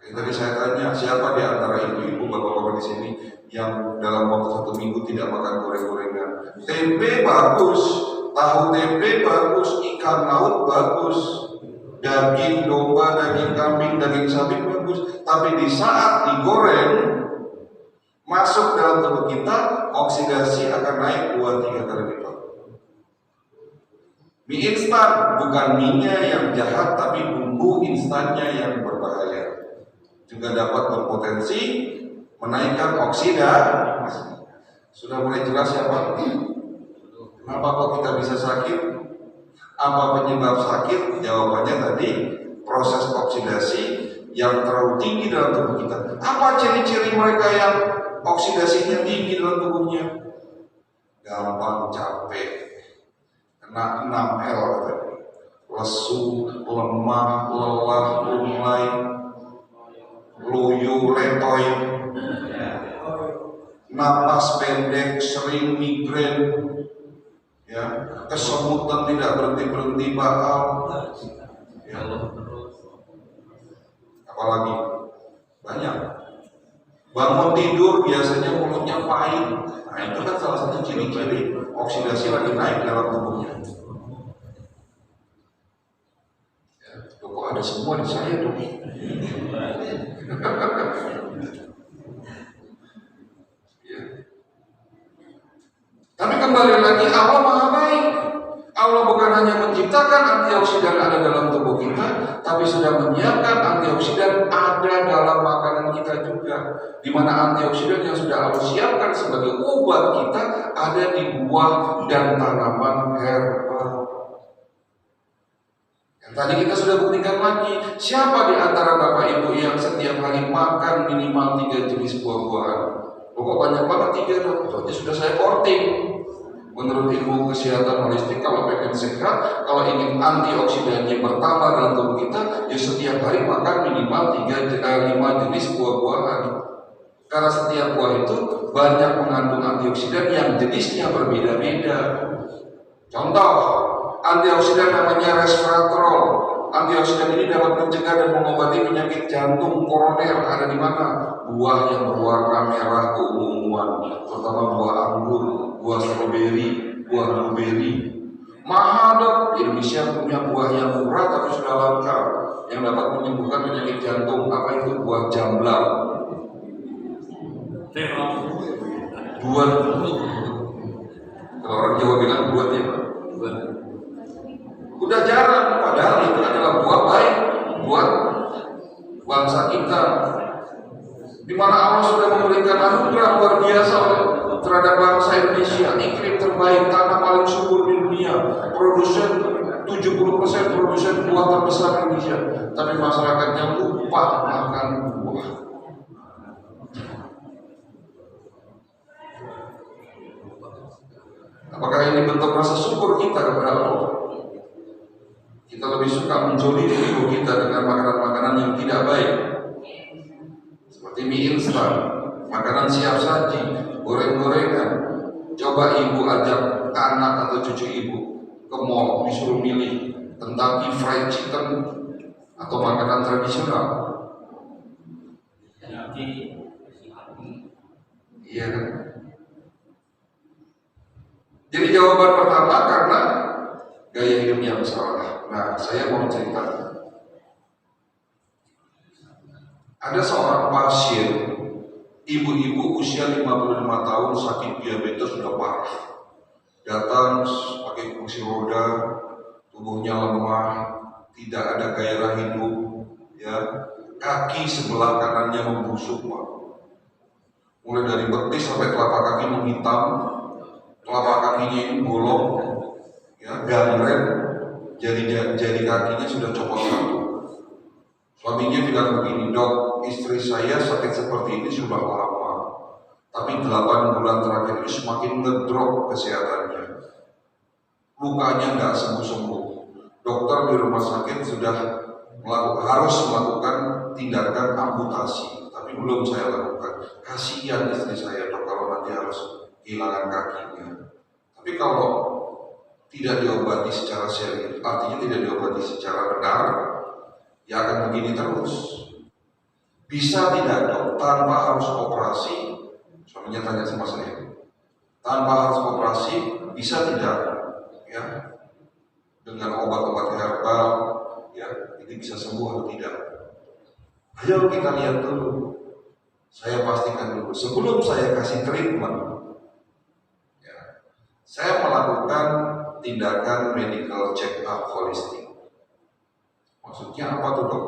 [SPEAKER 2] Tadi saya tanya, siapa di antara ibu-ibu, bapak-bapak di sini yang dalam waktu 1 minggu tidak makan goreng-gorengan? Tempe bagus, tahu tempe bagus, ikan laut bagus, daging domba, daging kambing, daging sapi bagus. Tapi di saat digoreng masuk dalam tubuh kita, oksidasi akan naik 2-3 kali lipat. Mie instan bukan mie-nya yang jahat, tapi bumbu instannya yang berbahaya. Juga dapat berpotensi menaikkan oksidasi. Sudah mulai jelas ya Pak? Kenapa kok kita bisa sakit? Apa penyebab sakit? Jawabannya tadi, proses oksidasi yang terlalu tinggi dalam tubuh kita. Apa ciri-ciri mereka yang oksidasinya tinggi dalam tubuhnya? Gampang capek, kena 6L tadi. Lesu, lemah, lelah, lunglai, loyo, letoy, napas pendek, sering migrain, ya, kesemutan tidak berhenti bakal, ya. Apalagi banyak Bangun tidur biasanya mulutnya pahit. Nah itu kan salah satu ciri-ciri oksidasi lagi naik dalam tubuhnya. Ya, kok ada semua di saya dong. Ya. Tapi kembali lagi Allah Maha Baik. Allah bukan hanya menciptakan antioksidan ada dalam tubuh kita, tapi sudah menyiapkan antioksidan ada dalam makanan kita juga. Di mana antioksidan yang sudah Allah siapkan sebagai obat kita ada di buah dan tanaman herbal. Yang tadi kita sudah buktikan lagi, siapa di antara Bapak Ibu yang setiap hari makan minimal 3 jenis buah-buahan? Pokok banyak banget 3 dong, itu sudah saya korting. Menurut ilmu kesehatan holistik, kalau pengen sehat, kalau ingin antioksidannya bertambah dalam tubuh kita, ya setiap hari makan minimal 5 jenis buah-buahan. Karena setiap buah itu banyak mengandung antioksidan yang jenisnya berbeda-beda. Contoh, antioksidan namanya resveratrol. Antioksidan ini dapat mencegah dan mengobati penyakit jantung koroner. Ada di mana? Buah yang berwarna merah keunguan, terutama buah anggur, buah stroberi, buah blueberry. Mahal dong. Indonesia punya buah yang murah tapi sudah langka, yang dapat menyembuhkan penyakit jantung. Apa itu? Buah jamblang. Buat. Kalau orang Jawa bilang buat ya. Udah jarang, padahal itu adalah buah baik buat bangsa kita. Di mana Allah sudah memberikan anugerah luar biasa terhadap bangsa Indonesia, iklim terbaik, tanah paling subur di dunia, produsen 70% produsen buah terbesar di Indonesia, tapi masyarakatnya lupa makan buah. Apakah ini bentuk rasa syukur kita kepada Allah? Kita lebih suka menjolimi ibu kita dengan makanan-makanan yang tidak baik, seperti mie instan, makanan siap saji, goreng-gorengan. Coba ibu ajak anak atau cucu ibu ke mall, disuruh milih Kentucky Fried Chicken atau makanan tradisional. Iya kan? Jadi jawaban pertama karena gaya hidup yang salah. Nah, saya mau cerita. Ada seorang pasien, ibu-ibu usia 55 tahun sakit diabetes sudah parah. Datang pakai kursi roda, tubuhnya lemah, tidak ada gairah hidup, ya. Kaki sebelah kanannya membusuk, Pak. Mulai dari betis sampai telapak kaki menghitam, telapak kakinya ini bolong, ya, gangren. Jari kakinya sudah copot satu. Suaminya bilang begini, "Dok, istri saya sakit seperti ini sudah lama, tapi 8 bulan terakhir ini semakin ngedrop kesehatannya. Lukanya nggak sembuh-sembuh. Dokter di rumah sakit sudah harus melakukan tindakan amputasi, tapi belum saya lakukan. Kasihan istri saya, Dok, kalau nanti harus kehilangan kakinya. Tapi kalau tidak diobati secara serius, artinya tidak diobati secara benar, ya akan begini terus. Bisa tidak, Dok, tanpa harus operasi?" Suaminya tanya sama saya. "Tanpa harus operasi, bisa tidak? Ya, dengan obat-obat herbal, ya, ini bisa sembuh atau tidak? Ayo kita lihat dulu. Saya pastikan dulu sebelum saya kasih treatment, ya, saya melakukan tindakan medical check up holistik." Maksudnya apa tuh, Dok?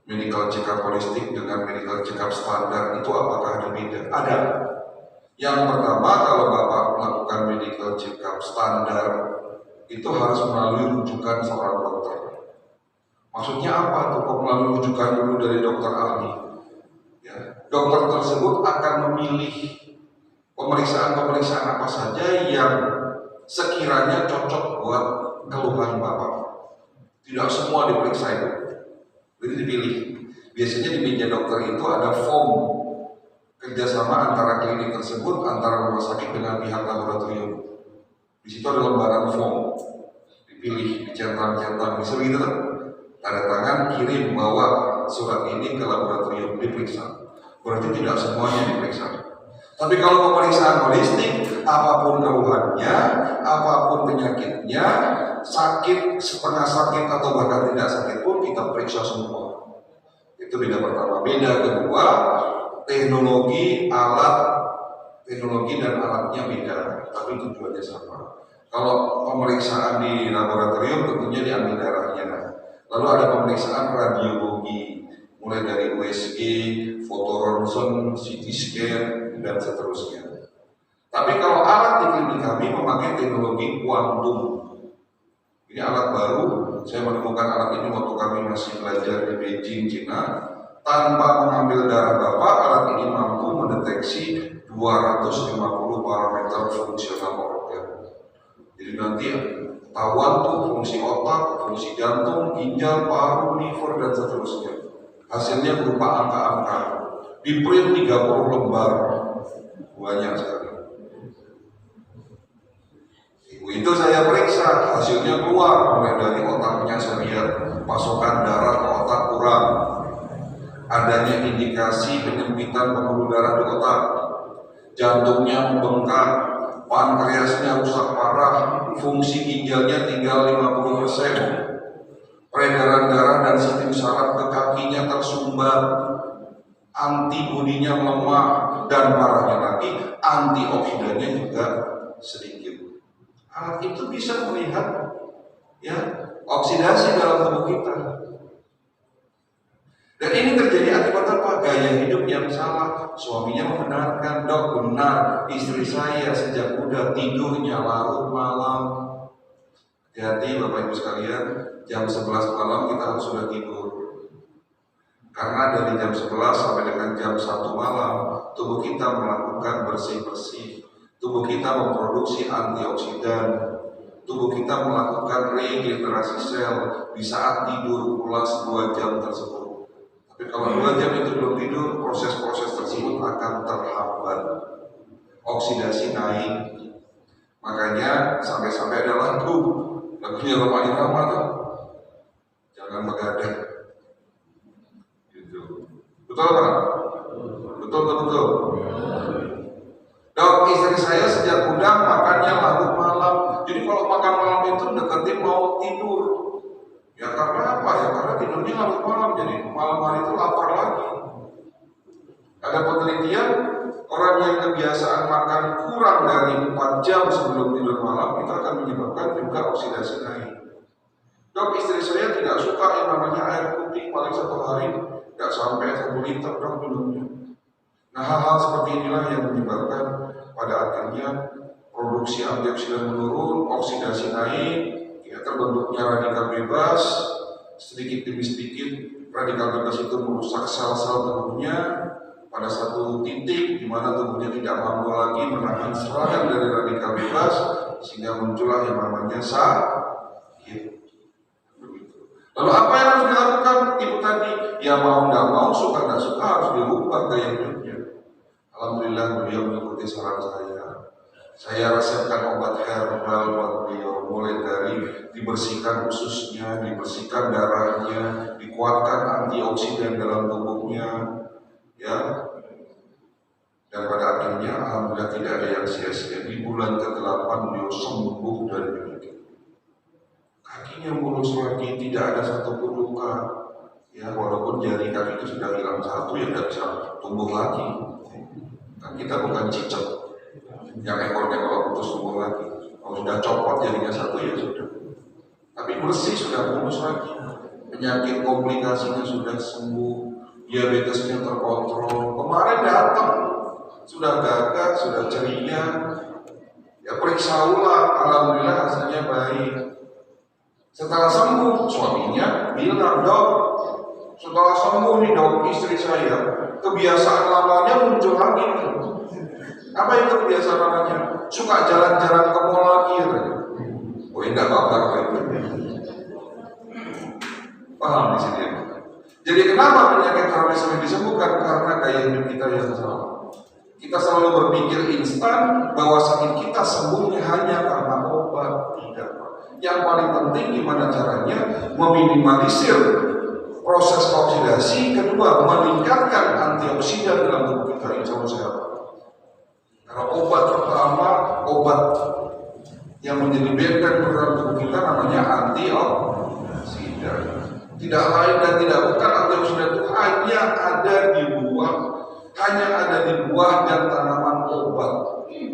[SPEAKER 2] Medical check up holistik dengan medical check up standar itu apakah ada beda? Ada. Yang pertama, kalau Bapak melakukan medical check up standar itu harus melalui rujukan seorang dokter. Maksudnya apa tuh? Kok melalui rujukan dulu dari dokter ahli? Ya, dokter tersebut akan memilih pemeriksaan-pemeriksaan apa saja yang sekiranya cocok buat keluhan Bapak. Tidak semua diperiksa itu, jadi dipilih. Biasanya di meja dokter itu ada form kerjasama antara klinik tersebut, antara rumah sakit dengan pihak laboratorium. Di situ ada lembaran form, dipilih, dicentang-centang, bisa begitu kan? Tanda tangan, kirim, bawa surat ini ke laboratorium, diperiksa. berarti tidak semuanya diperiksa. Tapi kalau pemeriksaan holistik, apapun keluhannya, apapun penyakitnya, sakit, setengah sakit atau bahkan tidak sakit pun kita periksa semua. Itu beda pertama. Beda kedua, teknologi dan alatnya beda, tapi tujuannya sama. Kalau pemeriksaan di laboratorium tentunya diambil darahnya. Lalu ada pemeriksaan radiologi, mulai dari USG, fotoronsen, CT scan, dan seterusnya. Tapi kalau alat di klinik kami memakai teknologi kuantum. Ini alat baru, saya menemukan alat ini waktu kami masih belajar di Beijing, Cina. Tanpa mengambil darah Bapak, alat ini mampu mendeteksi 250 parameter fungsional organ. Jadi nanti tahuan tuh fungsi otak, fungsi jantung, ginjal, paru, liver, dan seterusnya. Hasilnya berupa angka-angka. Di print 30 lembar. Banyak sekali. Itu saya periksa, hasilnya keluar. Mulai dari otaknya saya lihat pasokan darah ke otak kurang. Adanya indikasi penyempitan pembuluh darah di otak. Jantungnya membengkak, pankreasnya rusak parah, fungsi ginjalnya tinggal 50%. Peredaran darah dan sistem saraf ke kakinya tersumbat, antibodinya melemah, dan parahnya lagi antioksidannya juga sedikit. Alat itu bisa melihat ya oksidasi dalam tubuh kita. Dan ini terjadi akibat apa? Gaya hidup yang salah. Suaminya membenarkan, dok benar, istri saya sejak muda tidurnya larut malam. Jadi Bapak Ibu sekalian, jam 11 malam kita harus sudah tidur. Karena dari jam 11 sampai dengan jam 1 malam, tubuh kita melakukan bersih-bersih. Tubuh kita memproduksi antioksidan. Tubuh kita melakukan regenerasi sel di saat tidur pulas 2 jam tersebut. Tapi kalau 2 jam itu belum tidur, proses-proses tersebut akan terhambat. Oksidasi naik. Makanya sampai-sampai ada lagunya Roma Irama tuh. Jangan begadang. Gitu. Betul Pak? Betul. Dok, istri saya sejak muda makannya larut malam. Jadi kalau makan malam itu deketin mau tidur. Ya karena apa? Ya karena tidurnya larut malam, jadi malam hari itu lapar lagi. Ada penelitian, orang yang kebiasaan makan kurang dari 4 jam sebelum tidur malam itu akan menyebabkan juga oksidasi naik. Dok, istri saya tidak suka yang namanya air putih, paling 1 hari tidak sampai 1 liter dok minumnya. Nah hal-hal seperti inilah yang menyebabkan pada akhirnya produksi antioksidan menurun, oksidasi naik, ya, terbentuknya radikal bebas. Sedikit demi sedikit radikal bebas itu merusak sel-sel tubuhnya pada satu titik di mana tubuhnya tidak mampu lagi menahan serangan dari radikal bebas, sehingga muncullah yang namanya sakit. Lalu apa yang harus dilakukan? Itu tadi, ya mau nggak mau, suka nggak suka harus dirubah gaya hidupnya. Alhamdulillah beliau mengikuti saran saya. Saya resepkan obat herbal buat beliau, mulai dari dibersihkan ususnya, dibersihkan darahnya, dikuatkan antioksidan dalam tubuhnya, ya. Dan pada akhirnya alhamdulillah tidak ada yang sia-sia. Di bulan ke-8 beliau sembuh dari penyakit. Kakinya mulus lagi, tidak ada satupun luka. Ya, walaupun jari kaki itu sudah hilang 1, ya tidak bisa tumbuh lagi. Kan kita bukan cicak yang ekornya kalau putus tumbuh lagi. Kalau sudah copot jadinya 1 ya sudah. Tapi bersih, sudah mulus lagi. Penyakit komplikasinya sudah sembuh, diabetesnya terkontrol. Kemarin datang, sudah gagah, sudah ceria. Ya periksa ulang, alhamdulillah hasilnya baik. Setelah sembuh, suaminya bilang, dok, setelah sembuh nih dok, istri saya kebiasaan lamanya muncul lagi. Apa itu kebiasaan lamanya? Suka jalan-jalan ke mall lagi. Oh enggak apa-apa. Paham di sini. Jadi kenapa penyakit kronis sering disembuhkan? Karena gaya hidup kita yang salah. Kita selalu berpikir instan bahwa sakit kita sembuhnya hanya karena obat. Tidak. Yang paling penting gimana caranya meminimalisir proses oksidasi, kedua meningkatkan antioksidan dalam tubuh kita, insya Allah sehat. Karena obat pertama, obat yang menjadi benteng dalam tubuh kita namanya antioksidan. Tidak lain dan tidak bukan, antioksidan itu hanya ada di buah dan tanaman obat.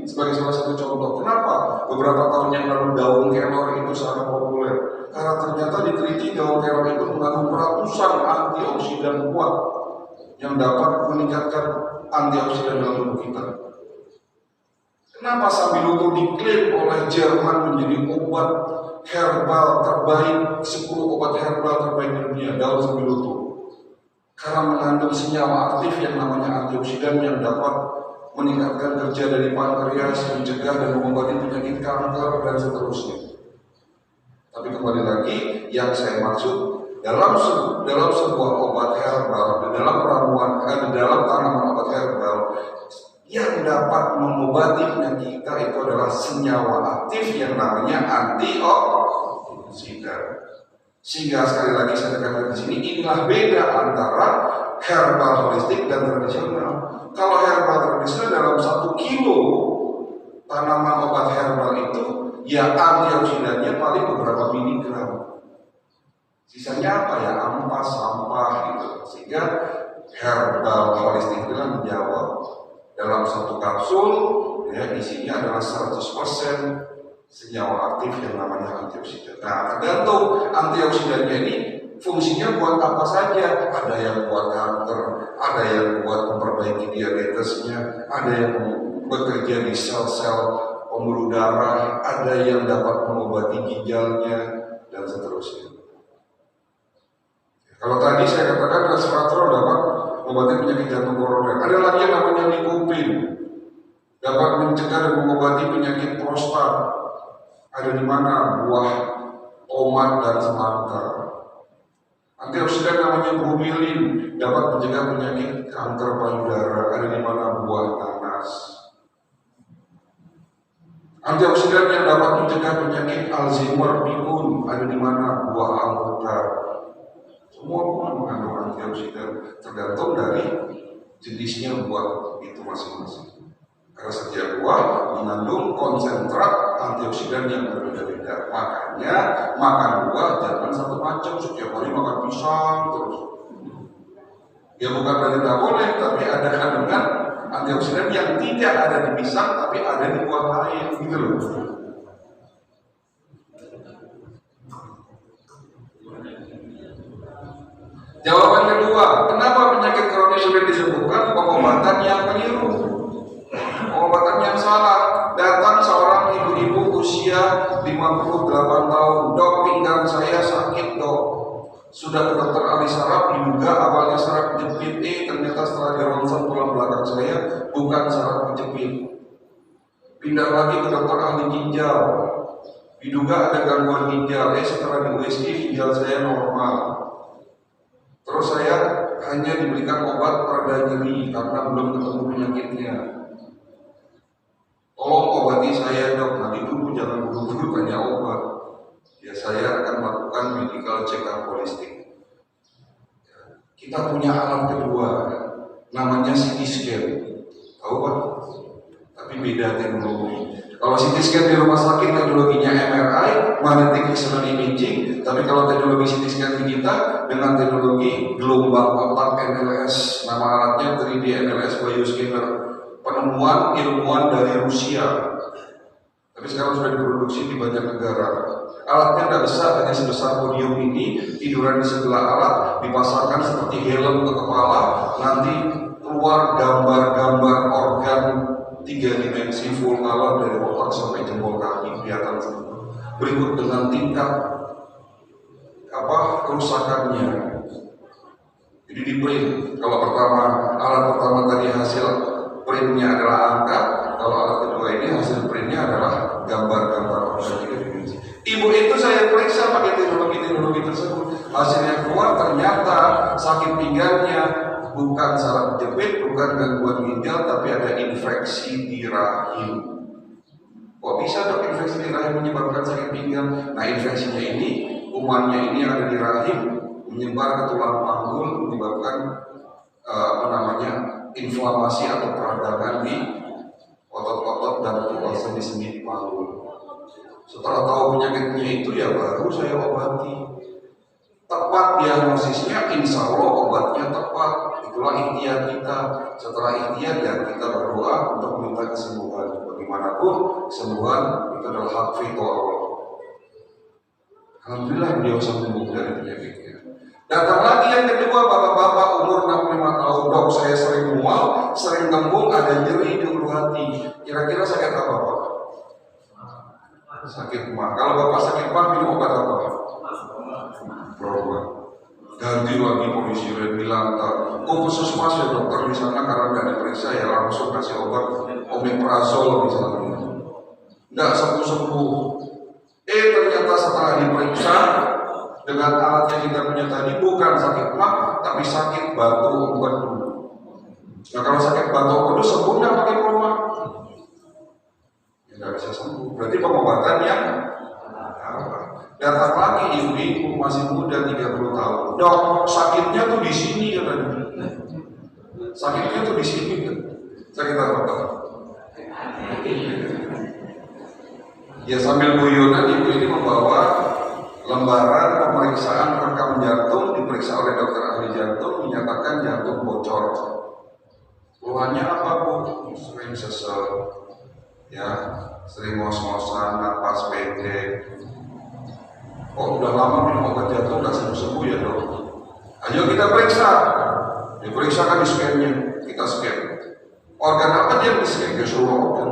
[SPEAKER 2] Sebagai salah satu contoh, kenapa beberapa tahun yang lalu daun kelor itu sangat populer? Karena ternyata diteliti daun kelor itu mengandung ratusan antioksidan kuat yang dapat meningkatkan antioksidan dalam tubuh kita. Kenapa sambiloto diklaim oleh Jerman menjadi obat herbal terbaik, 10 obat herbal terbaik di dunia, daun sambiloto? Karena mengandung senyawa aktif yang namanya antioksidan yang dapat meningkatkan kerja dari pankreas, mencegah dan mengobati penyakit kanker dan seterusnya. Tapi kembali lagi, yang saya maksud dalam sebuah obat herbal, dalam ramuan, dalam tanaman obat herbal yang dapat mengobati penyakit kita itu adalah senyawa aktif yang namanya antioksidan. Sehingga sekali lagi saya tekankan di sini, inilah beda antara herbal holistik dan tradisional. Kalau herbal tradisional dalam 1 kilo tanaman obat herbal itu, ya antioksidannya paling beberapa miligram. Sisanya apa ya? Ampas, sampah gitu. Sehingga herbal holistik itu menjawab dalam 1 kapsul, ya isinya adalah 100% senyawa aktif yang namanya antioksidan. Nah, tergantung antioksidannya ini fungsinya buat apa saja. Ada yang buat kanker, ada yang buat memperbaiki diabetesnya, ada yang bekerja di sel-sel pembuluh darah, ada yang dapat mengobati ginjalnya, dan seterusnya. Kalau tadi saya katakan resveratrol dapat mengobati penyakit jantung koroner. Ada lagi yang namanya likopin, dapat mencegah dan mengobati penyakit prostat. Ada di mana? Buah tomat dan semangka. Antioksidan namanya bromelain, dapat mencegah penyakit kanker payudara. Ada di mana? Buah nanas. Antioksidan yang dapat mencegah penyakit Alzheimer pikun. Ada di mana? Buah alpukat. Semua buah mengandung antioksidan, tergantung dari jenisnya buah itu masing-masing. Karena setiap buah mengandung konsentrat antioksidan yang berbeda-beda. Makanya makan buah jangan satu macam, setiap hari makan pisang terus. Ya bukan berarti tidak boleh, tapi ada kandungan antioksidan yang tidak ada di pisang tapi ada di buah lain, gitu loh. Jawaban kedua, kenapa penyakit kronis sulit disembuhkan? Pengobatan yang keliru, pengobatan yang salah. Datang seorang ibu-ibu usia 58 tahun, dok pinggang saya sakit dok. Sudah ke dokter ahli saraf, diduga awalnya saraf kejepit, ternyata setelah di ronsen tulang belakang saya bukan saraf kejepit. Pindah lagi ke dokter ahli ginjal, diduga ada gangguan ginjal, setelah di USG ginjal saya normal. Terus saya hanya diberikan obat pereda nyeri karena belum ketemu penyakitnya. Tolong obati saya dok, nanti dulu jangan buru-buru tanya obat. Ya saya akan melakukan medical check-up holistik. Kita punya alat kedua, namanya CT scan. Tahu Pak? Tapi beda teknologi. Kalau CT scan di rumah sakit teknologinya MRI, magnetic resonance imaging. Tapi kalau teknologi CT scan di kita dengan teknologi gelombang otak NLS, nama alatnya 3D NLS bioscanner, penemuan ilmuwan dari Rusia. Tapi sekarang sudah diproduksi di banyak negara. Alatnya tidak besar, hanya sebesar podium ini, tiduran di sebelah alat, dipasangkan seperti helm ke kepala, nanti keluar gambar-gambar organ 3 dimensi full color dari otak sampai jempol kaki kelihatan semua. Berikut dengan tingkat kerusakannya. Jadi di print. Kalau alat pertama tadi hasil printnya adalah angka, kalau alat kedua ini hasil printnya adalah gambar-gambar organ 3 dimensi. Ibu itu saya periksa pakai teknologi tersebut. Hasilnya keluar ternyata sakit pinggangnya bukan saraf jepit, bukan gangguan ginjal, tapi ada infeksi di rahim. Kok bisa dok infeksi di rahim menyebabkan sakit pinggang? Nah infeksinya ini, kumannya ini yang ada di rahim, menyebar ke tulang panggul, menyebabkan inflamasi atau peradangan di otot-otot dan tulang sendi-sendi di panggul. Setelah tahu penyakitnya itu ya baru saya obati. Tepat diagnosisnya, insya Allah obatnya tepat. Itulah ikhtiar kita. Setelah ikhtiar ya kita berdoa untuk minta kesembuhan. Bagaimanapun kesembuhan itu adalah hak veto Allah. Alhamdulillah beliau sembuh dari penyakitnya. Datang lagi yang kedua, bapak-bapak umur 65 tahun. Dok, saya sering mual, sering kembung, ada nyeri di ulu hati. Kira-kira sakit apa Pak? Sakit mah. Kalau Bapak sakit mah minum obat apa? Berobat. Ganti lagi polisi bilang, puskesmas ya dokter di sana karena nggak diperiksa ya langsung kasih obat omeprazol misalnya. Nggak sembuh-sembuh. Ternyata setelah diperiksa dengan alat yang kita punya tadi bukan sakit mah, tapi sakit batu empedu. Nah kalau sakit batu empedu sembuh nggak pakai obat? Ya nggak bisa sembuh. Berarti pengobatan yang datang lagi ibu masih muda 30 tahun. Dok, sakitnya tuh di sini katanya. Sakitnya tuh di sini kan. Sakit apa Pak? Ya sambil guyonan ibu ini membawa lembaran pemeriksaan rekam jantung, diperiksa oleh dokter ahli jantung, menyatakan jantung bocor. Keluhannya apa Bu? Sering sesel, ya, sering ngos-ngosan, napas pendek. Oh udah lama minum obat jantung udah sembuh ya dok. Ayo kita periksa. Diperiksa kan di scan-nya, kita scan. Organ apa dia di scan? Dia seluruh organ.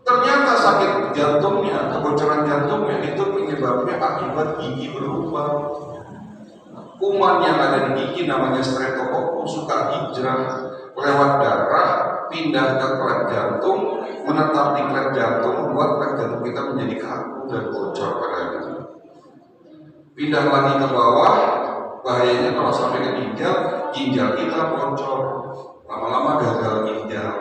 [SPEAKER 2] Ternyata sakit jantungnya, kebocoran jantungnya itu penyebabnya akibat gigi berubah. Kuman yang ada di gigi namanya streptococcus suka hijrah lewat darah, pindah ke klep jantung, menetap di klep jantung, membuat klep jantung kita menjadi kaku dan bocor padanya. Pindah lagi ke bawah, bahayanya kalau sampai ke ginjal kita bocor, lama-lama gagal ginjal.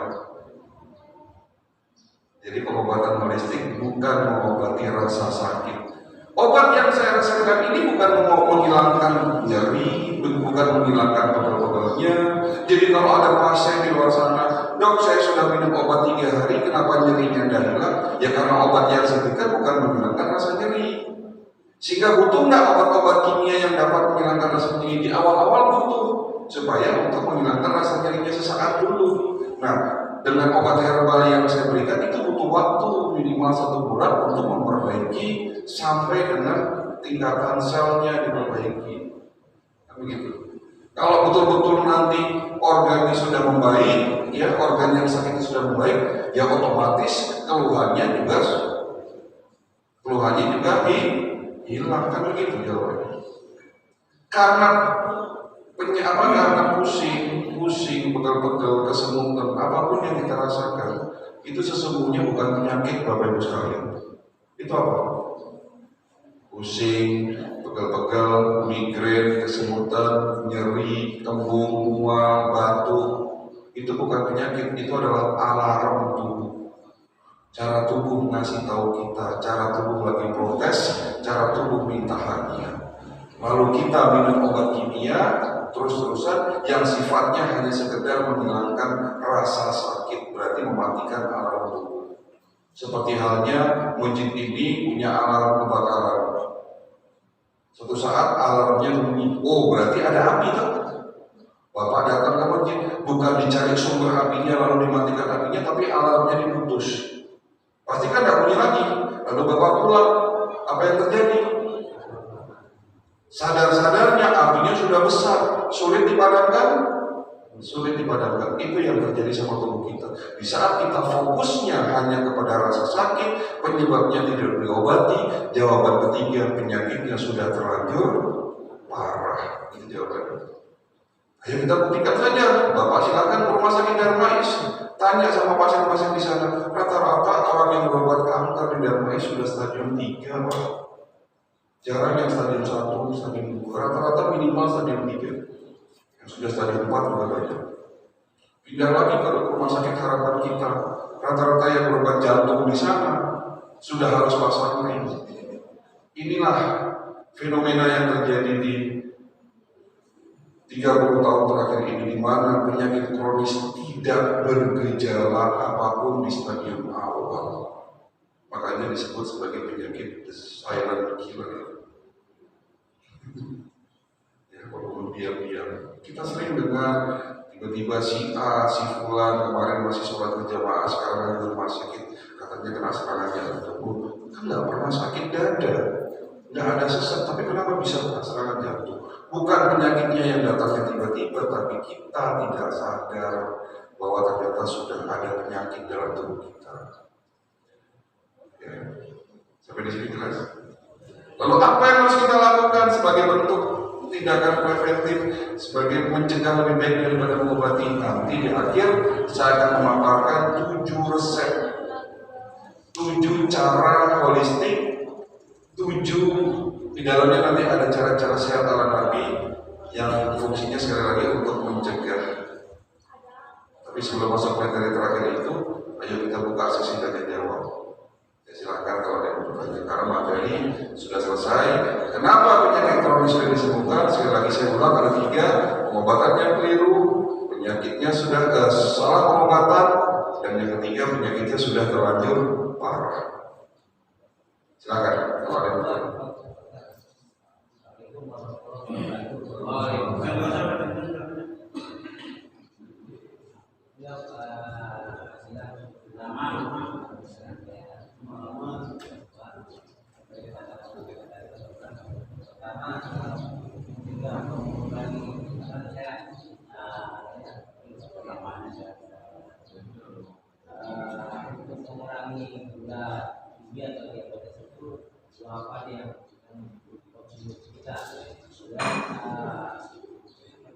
[SPEAKER 2] Jadi pengobatan holistik bukan mengobati rasa sakit. Obat yang saya rasakan ini bukan mau menghilangkan nyeri, bukan menghilangkan pegel-pegelnya. Jadi kalau ada pasien di luar sana, dok saya sudah minum obat 3 hari, kenapa nyerinya tidak hilang? Ya karena obat yang saya berikan bukan menghilangkan rasa nyeri. Sehingga butuh nggak obat-obat kimia yang dapat menghilangkan rasa nyeri? Di awal-awal butuh, supaya untuk menghilangkan rasa nyerinya sesaat dulu. Nah, dengan obat herbal yang saya berikan itu butuh waktu minimal 1 bulan untuk memperbaiki sampai dengan tingkatan selnya diperbaiki. Begitu. Kalau betul-betul nanti organnya sudah membaik, ya organ yang sakit sudah membaik, ya otomatis keluhannya juga hilang, kan begitu jawabannya. Karena karena pusing, pegel-pegel, kesemutan, apapun yang kita rasakan, itu sesungguhnya bukan penyakit Bapak Ibu sekalian. Itu apa? Pusing, pegel-pegel, migrain, kesemutan, nyeri, kembung, mual, batuk, itu bukan penyakit, itu adalah alarm tubuh. Cara tubuh ngasih tahu kita, cara tubuh lagi protes, cara tubuh minta hadiah. Lalu kita minum obat kimia terus-terusan yang sifatnya hanya sekedar menghilangkan rasa sakit, berarti mematikan alarm tubuh. Seperti halnya masjid ini punya alarm kebakaran. Suatu saat alarmnya bunyi, oh berarti ada api tuh. Bapak datang ke masjid, bukan dicari sumber apinya lalu dimatikan apinya, tapi alarmnya diputus. Pasti kan tidak bunyi lagi. Lalu Bapak pulang, apa yang terjadi? Sadar-sadarnya apinya sudah besar, sulit dipadamkan. Itu yang terjadi sama tubuh kita. Di saat kita fokusnya hanya kepada rasa sakit, penyebabnya tidak diobati, jawaban ketiga penyakitnya sudah terlanjur parah. Itu jawabannya. Ayo kita buktikan saja. Bapak silakan ke rumah sakit Darmais, tanya sama pasien-pasien di sana. Rata-rata orang yang berobat kanker di Darmais sudah stadium 3, Pak. Jarang yang stadium 1, stadium 2. Rata-rata minimal stadium 3. Yang sudah stadium 4 juga banyak. Pindah lagi ke rumah sakit harapan kita. Rata-rata yang berobat jantung di sana sudah harus pasang ring. Inilah fenomena yang terjadi di 30 tahun terakhir ini, di mana penyakit kronis tidak bergejala apapun di stadium awal. Makanya disebut sebagai penyakit the silent killer. Ya, walaupun diam-diam. Kita sering dengar tiba-tiba si A, si Fulan kemarin masih sholat berjamaah, sekarang lagi rumah sakit, katanya kena serangan jantung. Kan nggak pernah sakit dada, nggak ada sesak, tapi kenapa bisa kena serangan jantung? Bukan penyakitnya yang datangnya tiba-tiba, tapi kita tidak sadar bahwa ternyata sudah ada penyakit dalam tubuh kita. Ya. Sampai di sini jelas. Lalu apa yang harus kita lakukan sebagai bentuk tindakan preventif, sebagai mencegah lebih baik daripada mengobati? Nanti di akhir saya akan memaparkan 7 resep, 7 cara holistik, 7 di dalamnya nanti ada cara-cara sehat ala Nabi yang fungsinya sekali lagi untuk mencegah. Tapi sebelum masuk materi terakhir itu, ayo kita buka sesi tanya jawab. Ya, silakan kalau ada yang bertanya, karena materi sudah selesai. Kenapa penyakit kronis sudah disembuhkan? Sekali lagi saya ulang, ada 3. Pengobatannya keliru, penyakitnya sudah salah pengobatan, dan yang ketiga penyakitnya sudah terlanjur parah. Silakan kalau ada yang bertanya.
[SPEAKER 3] Mengurangi gula atau diabetes itu apa yang konsumsi kita sudah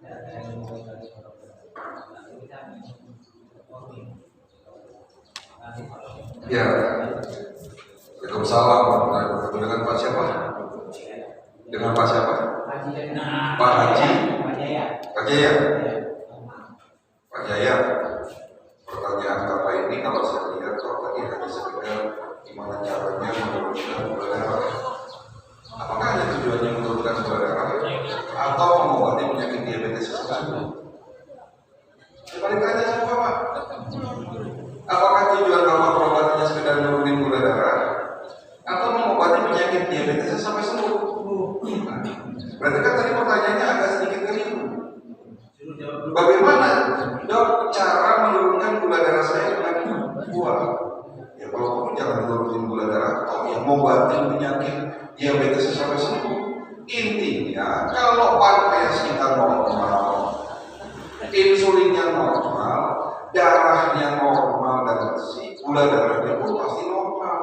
[SPEAKER 3] ada yang mulai dari kita
[SPEAKER 2] Ya, Waalaikumsalam. Dengan Pak siapa? Dengan Pak siapa? Pak Haji. Pak Jaya. Pak Jaya. Pertanyaan Bapak ini kalau saya lihat kalau tadi hanya sekedar gimana caranya menurunkan gula darah. Apakah hanya tujuannya menurunkan gula darah atau mengobati penyakit diabetes tersebut? Coba ditanya sama Bapak. Apakah tujuan Bapak pengobatannya sekedar menurunin gula darah atau mengobati penyakit diabetesnya sampai sembuh? Berarti kan tadi pertanyaannya agak sedikit keliru. Bagaimana dok cara menurunkan gula darah saya dengan buah? Ya kalau kamu jangan menurunin gula darah, atau ya ngobatin penyakit diabetes sampai sembuh. Intinya kalau pankreas kita normal, insulinnya normal, darahnya normal dan bersih, gula darahnya pun pasti normal.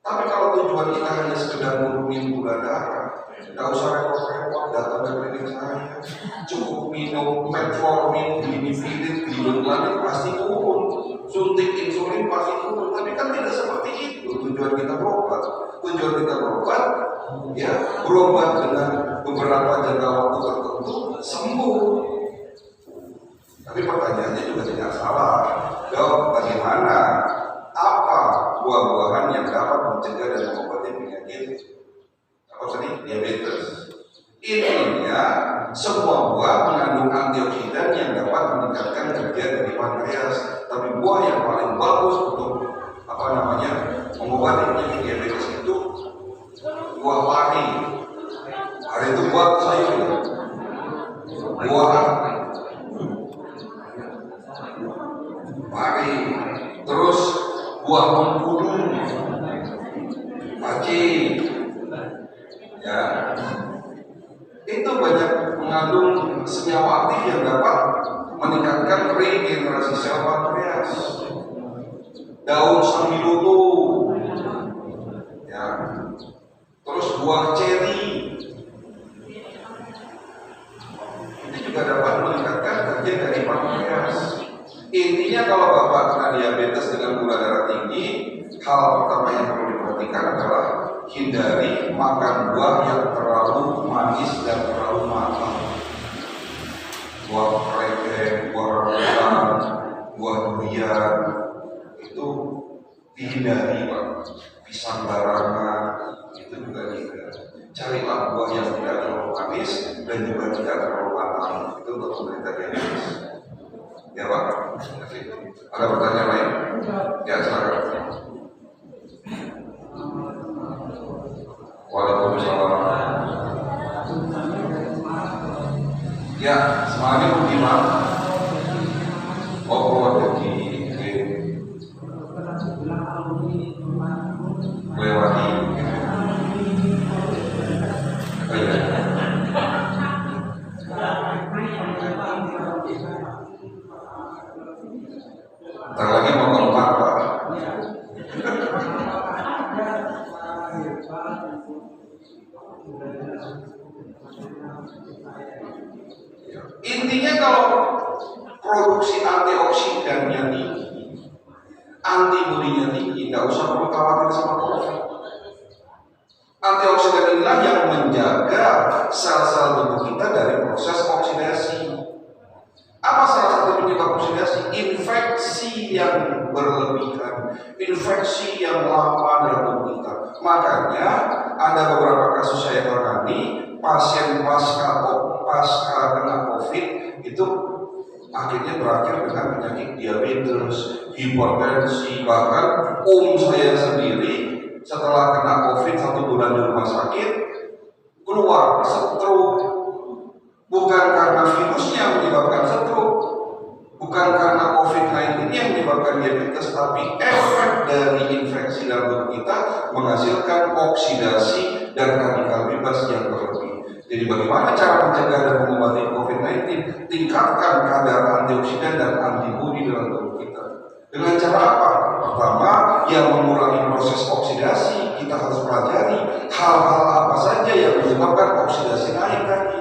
[SPEAKER 2] Tapi kalau tujuan kita hanya sekedar nurunin gula darah, nggak usah repot-repot datang ke klinik saya, cukup minum metformin, glifirin, glibenclamid pasti turun, suntik insulin pasti turun. Tapi kan tidak seperti itu tujuan kita berobat. Tujuan kita berobat, ya berobat dengan beberapa jangka waktu tertentu sembuh. Tapi pertanyaannya juga tidak salah, dok, bagaimana? Apa buah-buahan yang dapat mencegah dan mengobati penyakit apa tadi? Diabetes. Intinya semua buah mengandung antioksidan yang dapat meningkatkan kerja dari pankreas. Tapi buah yang paling bagus untuk mengobati penyakit diabetes itu buah pari. Pari itu buah sayur. Buah pari. Terus buah mengkudu, paci, ya, itu banyak mengandung senyawa aktif yang dapat meningkatkan regenerasi sel pankreas. Daun sambiloto, ya, terus buah ceri, itu juga dapat meningkatkan kerja dari pankreas. Intinya kalau Bapak kena diabetes dengan gula darah tinggi, hal pertama yang perlu diperhatikan adalah hindari makan buah yang terlalu manis dan terlalu matang. Buah kreken, buah rambutan, buah durian itu dihindari, Pak. Pisang barangan itu juga dihindari. carilah buah yang tidak terlalu manis dan juga tidak terlalu matang. Itu untuk pemerintah diabetes. Ya Pak. Oke. Ada pertanyaan lain? Ya silakan. Waalaikumsalam. Ya, semuanya optimal. Jadi melewati. Ntar lagi mau keempat Pak. Intinya kalau produksi antioksidannya tinggi, antibodinya tinggi, tidak usah perlu khawatir sama COVID. Antioksidan inilah yang menjaga sel-sel tubuh kita dari proses oksidasi. Apa salah satu penyebab oksidasi? Infeksi yang berlebihan, infeksi yang lama dalam tubuh kita. Makanya ada beberapa kasus saya tangani, pasien pasca kena COVID itu akhirnya berakhir dengan penyakit diabetes, hipertensi, bahkan saya sendiri setelah kena COVID 1 bulan di rumah sakit keluar stroke, bukan karena virusnya yang menyebabkan stroke, bukan karena COVID-19 yang menyebabkan diabetes, tapi efek dari infeksi dalam tubuh kita menghasilkan oksidasi dan radikal bebas yang berlebih. Jadi bagaimana cara mencegah dan mengobati COVID-19? Tingkatkan kadar antioksidan dan antibodi dalam tubuh kita. Dengan cara apa? Pertama, yang mengurangi proses oksidasi, kita harus pelajari hal-hal apa saja yang menyebabkan oksidasi naik tadi.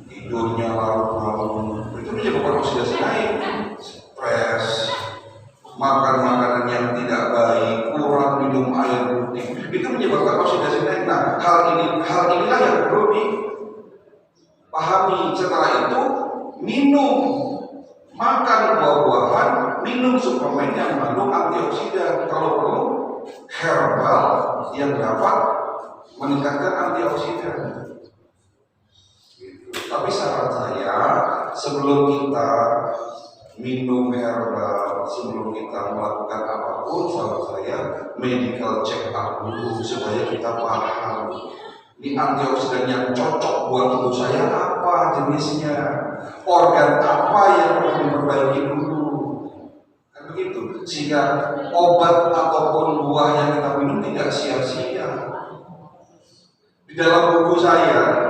[SPEAKER 2] Tidurnya larut-larut, itu menyebabkan oksidasi naik. Stres, makan makanan yang tidak baik, kurang minum air putih, itu menyebabkan oksidasi naik. Nah, hal inilah yang perlu dipahami. Setelah itu, minum, makan buah-buahan, minum suplemen yang mengandung antioksidan. Kalau perlu, herbal yang dapat meningkatkan antioksidan. Tapi saran saya, sebelum kita minum herbal, sebelum kita melakukan apapun, saran saya medical check up dulu supaya kita paham ini antioksidan yang cocok buat tubuh saya apa jenisnya, organ apa yang perlu diperbaiki dulu, kan begitu, sehingga obat ataupun buah yang kita minum tidak sia-sia. Di dalam buku saya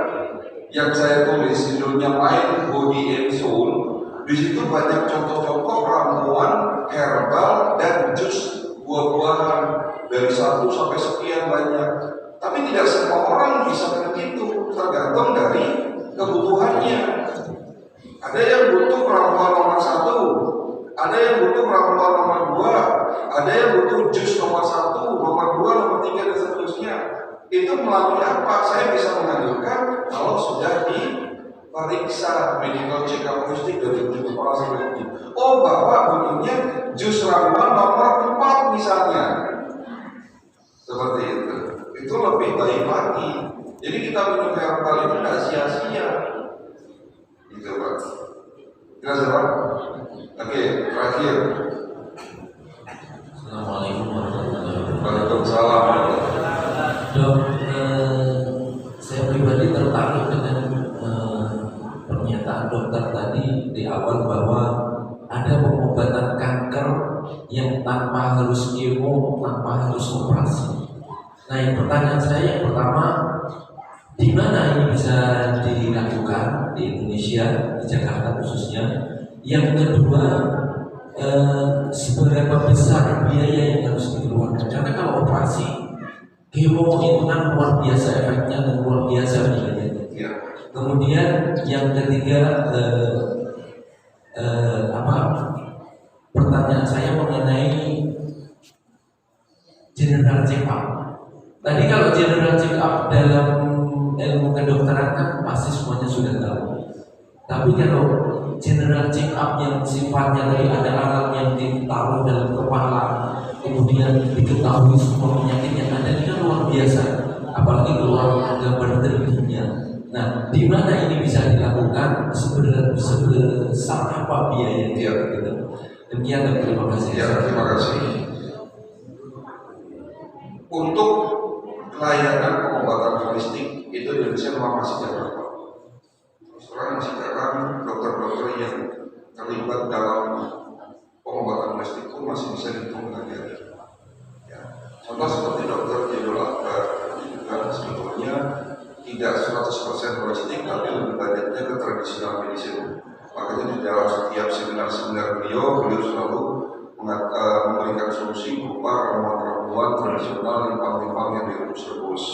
[SPEAKER 2] yang saya tulis judulnya Mind, Body and Soul, di situ banyak contoh-contoh ramuan herbal dan jus buah-buahan dari 1 sampai sekian banyak. Tapi tidak semua orang bisa begitu, tergantung dari kebutuhannya. Ada yang butuh ramuan nomor 1, ada yang butuh ramuan nomor 2, ada yang butuh jus nomor 1, nomor 2, nomor 3 dan seterusnya. Itu melalui apa? Saya bisa mengajukan kalau sudah diperiksa medical check up holistik dari ujung kepala sampai ujung. Oh, Bapak butuhnya jus ramuan nomor 4 misalnya. Seperti itu. Itu lebih baik lagi. Jadi kita minum herbal itu tidak sia-sia. Gitu Pak. Jelas Pak? Oke, terakhir.
[SPEAKER 1] Assalamualaikum warahmatullahi wabarakatuh.
[SPEAKER 2] Waalaikumsalam.
[SPEAKER 1] Dok, saya pribadi tertarik dengan pernyataan dokter tadi di awal bahwa ada pengobatan kanker yang tanpa harus kemo, tanpa harus operasi. Nah, pertanyaan saya yang pertama, di mana ini bisa dilakukan di Indonesia, di Jakarta khususnya? Yang kedua, seberapa besar biaya yang harus dikeluarkan? Karena kalau operasi, kemo itu kan luar biasa efeknya dan luar biasa biayanya.
[SPEAKER 2] Ya.
[SPEAKER 1] Kemudian yang ketiga, pertanyaan saya mengenai general check up. Tadi kalau general check up dalam ilmu kedokteran kan pasti semuanya sudah tahu. Tapi kalau general check up yang sifatnya tadi ada alat yang ditaruh dalam kepala, kemudian diketahui semua penyakit yang ada, ini kan luar biasa. Apalagi keluar ke
[SPEAKER 4] lakukan sebesar apa biayanya gitu. Demikian dan terima kasih.
[SPEAKER 2] Ya, terima kasih. Untuk layanan pengobatan holistik itu Indonesia memang masih jarang. Sekarang masih jarang dokter-dokter yang terlibat dalam pengobatan holistik pun masih bisa dihitung dengan jari. Ya. Contoh seperti dokter Jedul Akbar juga sebetulnya tidak 100% holistik, tapi lebih banyaknya ke tradisional medicine. Makanya di dalam setiap seminar-seminar beliau selalu memberikan solusi berupa ramuan-ramuan tradisional limpah-limpah yang direbus-rebus.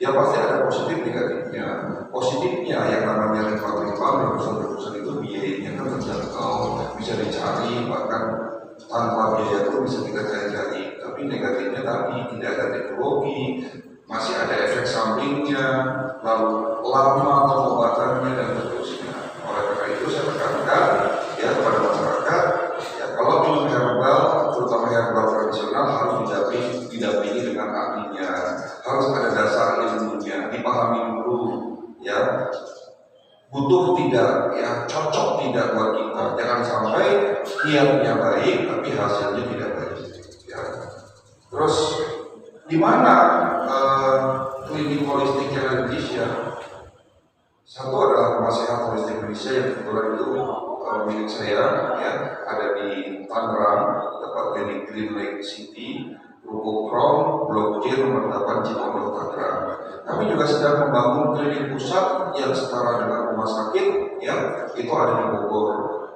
[SPEAKER 2] Ya pasti ada positif negatifnya. Positifnya yang namanya limpah-limpah rebusan-rebusan itu biayanya kan terjangkau, bisa dicari, bahkan tanpa biaya itu bisa kita cari-cari. Tapi negatifnya tadi tidak ada teknologi, masih ada efek sampingnya, lalu lama pengobatannya dan seterusnya. Oleh karena itu saya tekankan ya kepada masyarakat, ya kalau minum herbal, terutama herbal tradisional harus didampingi dengan ahlinya, harus ada dasar ilmunya, dipahami dulu, ya butuh tidak, ya cocok tidak buat kita. Jangan sampai niatnya baik tapi hasilnya tidak baik. Ya. Terus di mana klinik holistik yang Indonesia? Satu adalah Rumah Sehat Holistik Indonesia yang kebetulan itu milik saya, ya ada di Tangerang, tepatnya di Green Lake City, Ruko Krom, Blok J nomor 8 Cipondok Tangerang. Kami juga sedang membangun klinik pusat yang setara dengan rumah sakit, ya itu ada di Bogor.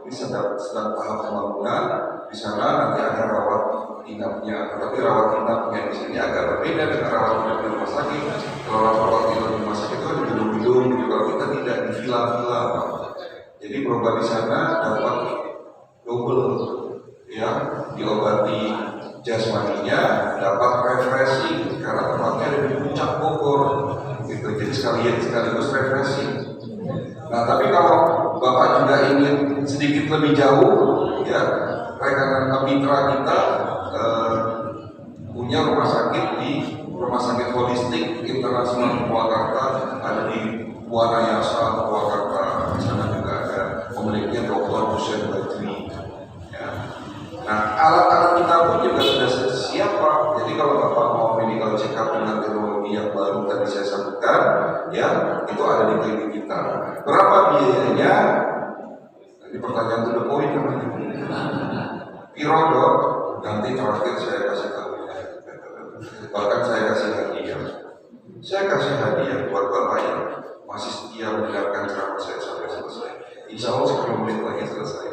[SPEAKER 2] Ini sedang tahap pembangunan. Di sana nanti ada rawat inapnya, tapi rawat inapnya di sini agak berbeda dengan rawat inap di rumah sakit. Kalau rawat inap di rumah sakit itu di gedung-gedung, kalau kita tidak di villa-villa. Jadi berobat di sana dapat double, ya diobati jasmaninya, dapat refreshing karena tempatnya ada di puncak Bogor, gitu. Jadi sekaligus refreshing. Nah, tapi kalau Bapak juga ingin sedikit lebih jauh, ya rekan mitra kita punya rumah sakit di Rumah Sakit Holistik Internasional Purwakarta, ada di Wanayasa Purwakarta. Di sana juga ada pemiliknya Dr. Hussein Badri. Ya. Nah, alat-alat kita pun juga sudah siap Pak. Jadi kalau Bapak mau medical check up dengan teknologi yang baru tadi saya sebutkan, ya itu ada di klinik kita. Berapa biayanya? Ini pertanyaan to the point namanya. Pirodok, nanti terakhir saya kasih tahu. Bahkan saya kasih hadiah. Saya kasih hadiah buat Bapak yang masih setia mendengarkan ceramah saya sampai selesai. Insya Allah 10 menit lagi selesai.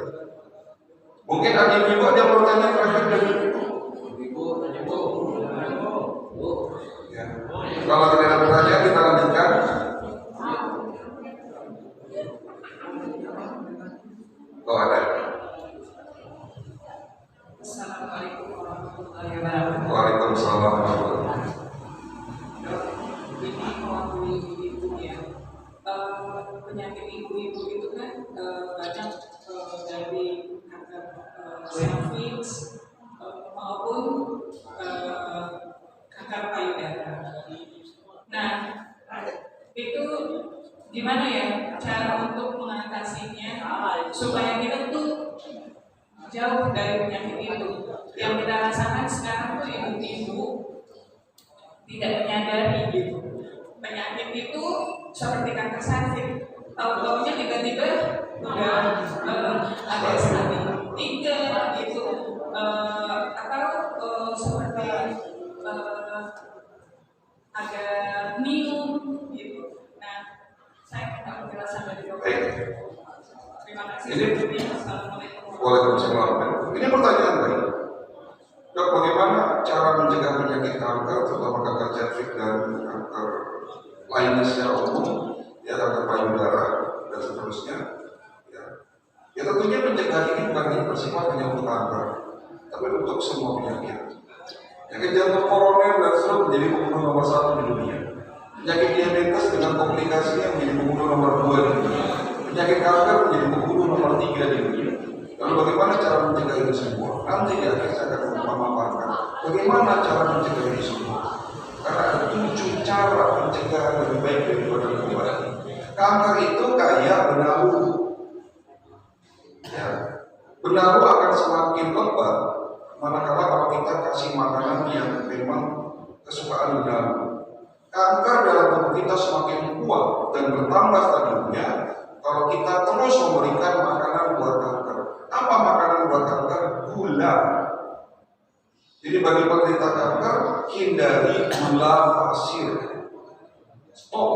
[SPEAKER 2] Mungkin ada ibu ada yang mau tanya terakhir dari ibu. Ya. Kalau tidak ada pertanyaan kita lanjutkan. Oh ada.
[SPEAKER 5] Assalamualaikum warahmatullahi wabarakatuh.
[SPEAKER 2] Waalaikumsalam warahmatullahi wabarakatuh.
[SPEAKER 5] Ini mewakili ibu ya. Penyakit ibu-ibu itu kan banyak dari kanker cervix maupun kanker payudara. Nah, itu gimana ya cara untuk mengatasinya supaya kita tuh jauh dari penyakit itu. Yang kita rasakan sekarang tuh ibu-ibu tidak menyadari gitu. Penyakit itu seperti kanker cervix, tahu-tahunya tiba-tiba udah ada stadium 3 gitu, atau seperti ada minum gitu. Nah, saya minta penjelasan dari dokter. Terima kasih. Assalamualaikum.
[SPEAKER 2] Waalaikumsalam. Ini pertanyaan baik. Dok, bagaimana cara mencegah penyakit kanker, terutama kanker cervix dan kanker lainnya secara umum, ya kanker payudara dan seterusnya? Ya tentunya pencegahan ini bukan hanya bersifat hanya untuk kanker, tapi untuk semua penyakit. Penyakit jantung koroner dan stroke menjadi pembunuh nomor 1 di dunia. Penyakit diabetes dengan komplikasinya menjadi pembunuh nomor 2 di dunia. Penyakit kanker menjadi pembunuh nomor 3 di dunia. Lalu bagaimana cara mencegah itu semua? Nanti di akhir saya akan memaparkan bagaimana cara mencegah itu semua. Karena ada 7 cara pencegahan lebih baik daripada mengobati. Kanker itu kayak benalu kasih makanan yang memang kesukaan dalam. Kanker dalam tubuh kita semakin kuat dan bertambah stadiumnya kalau kita terus memberikan makanan buat kanker. Apa makanan buat kanker? Gula. Jadi bagi penderita kanker, hindari gula pasir. Stop.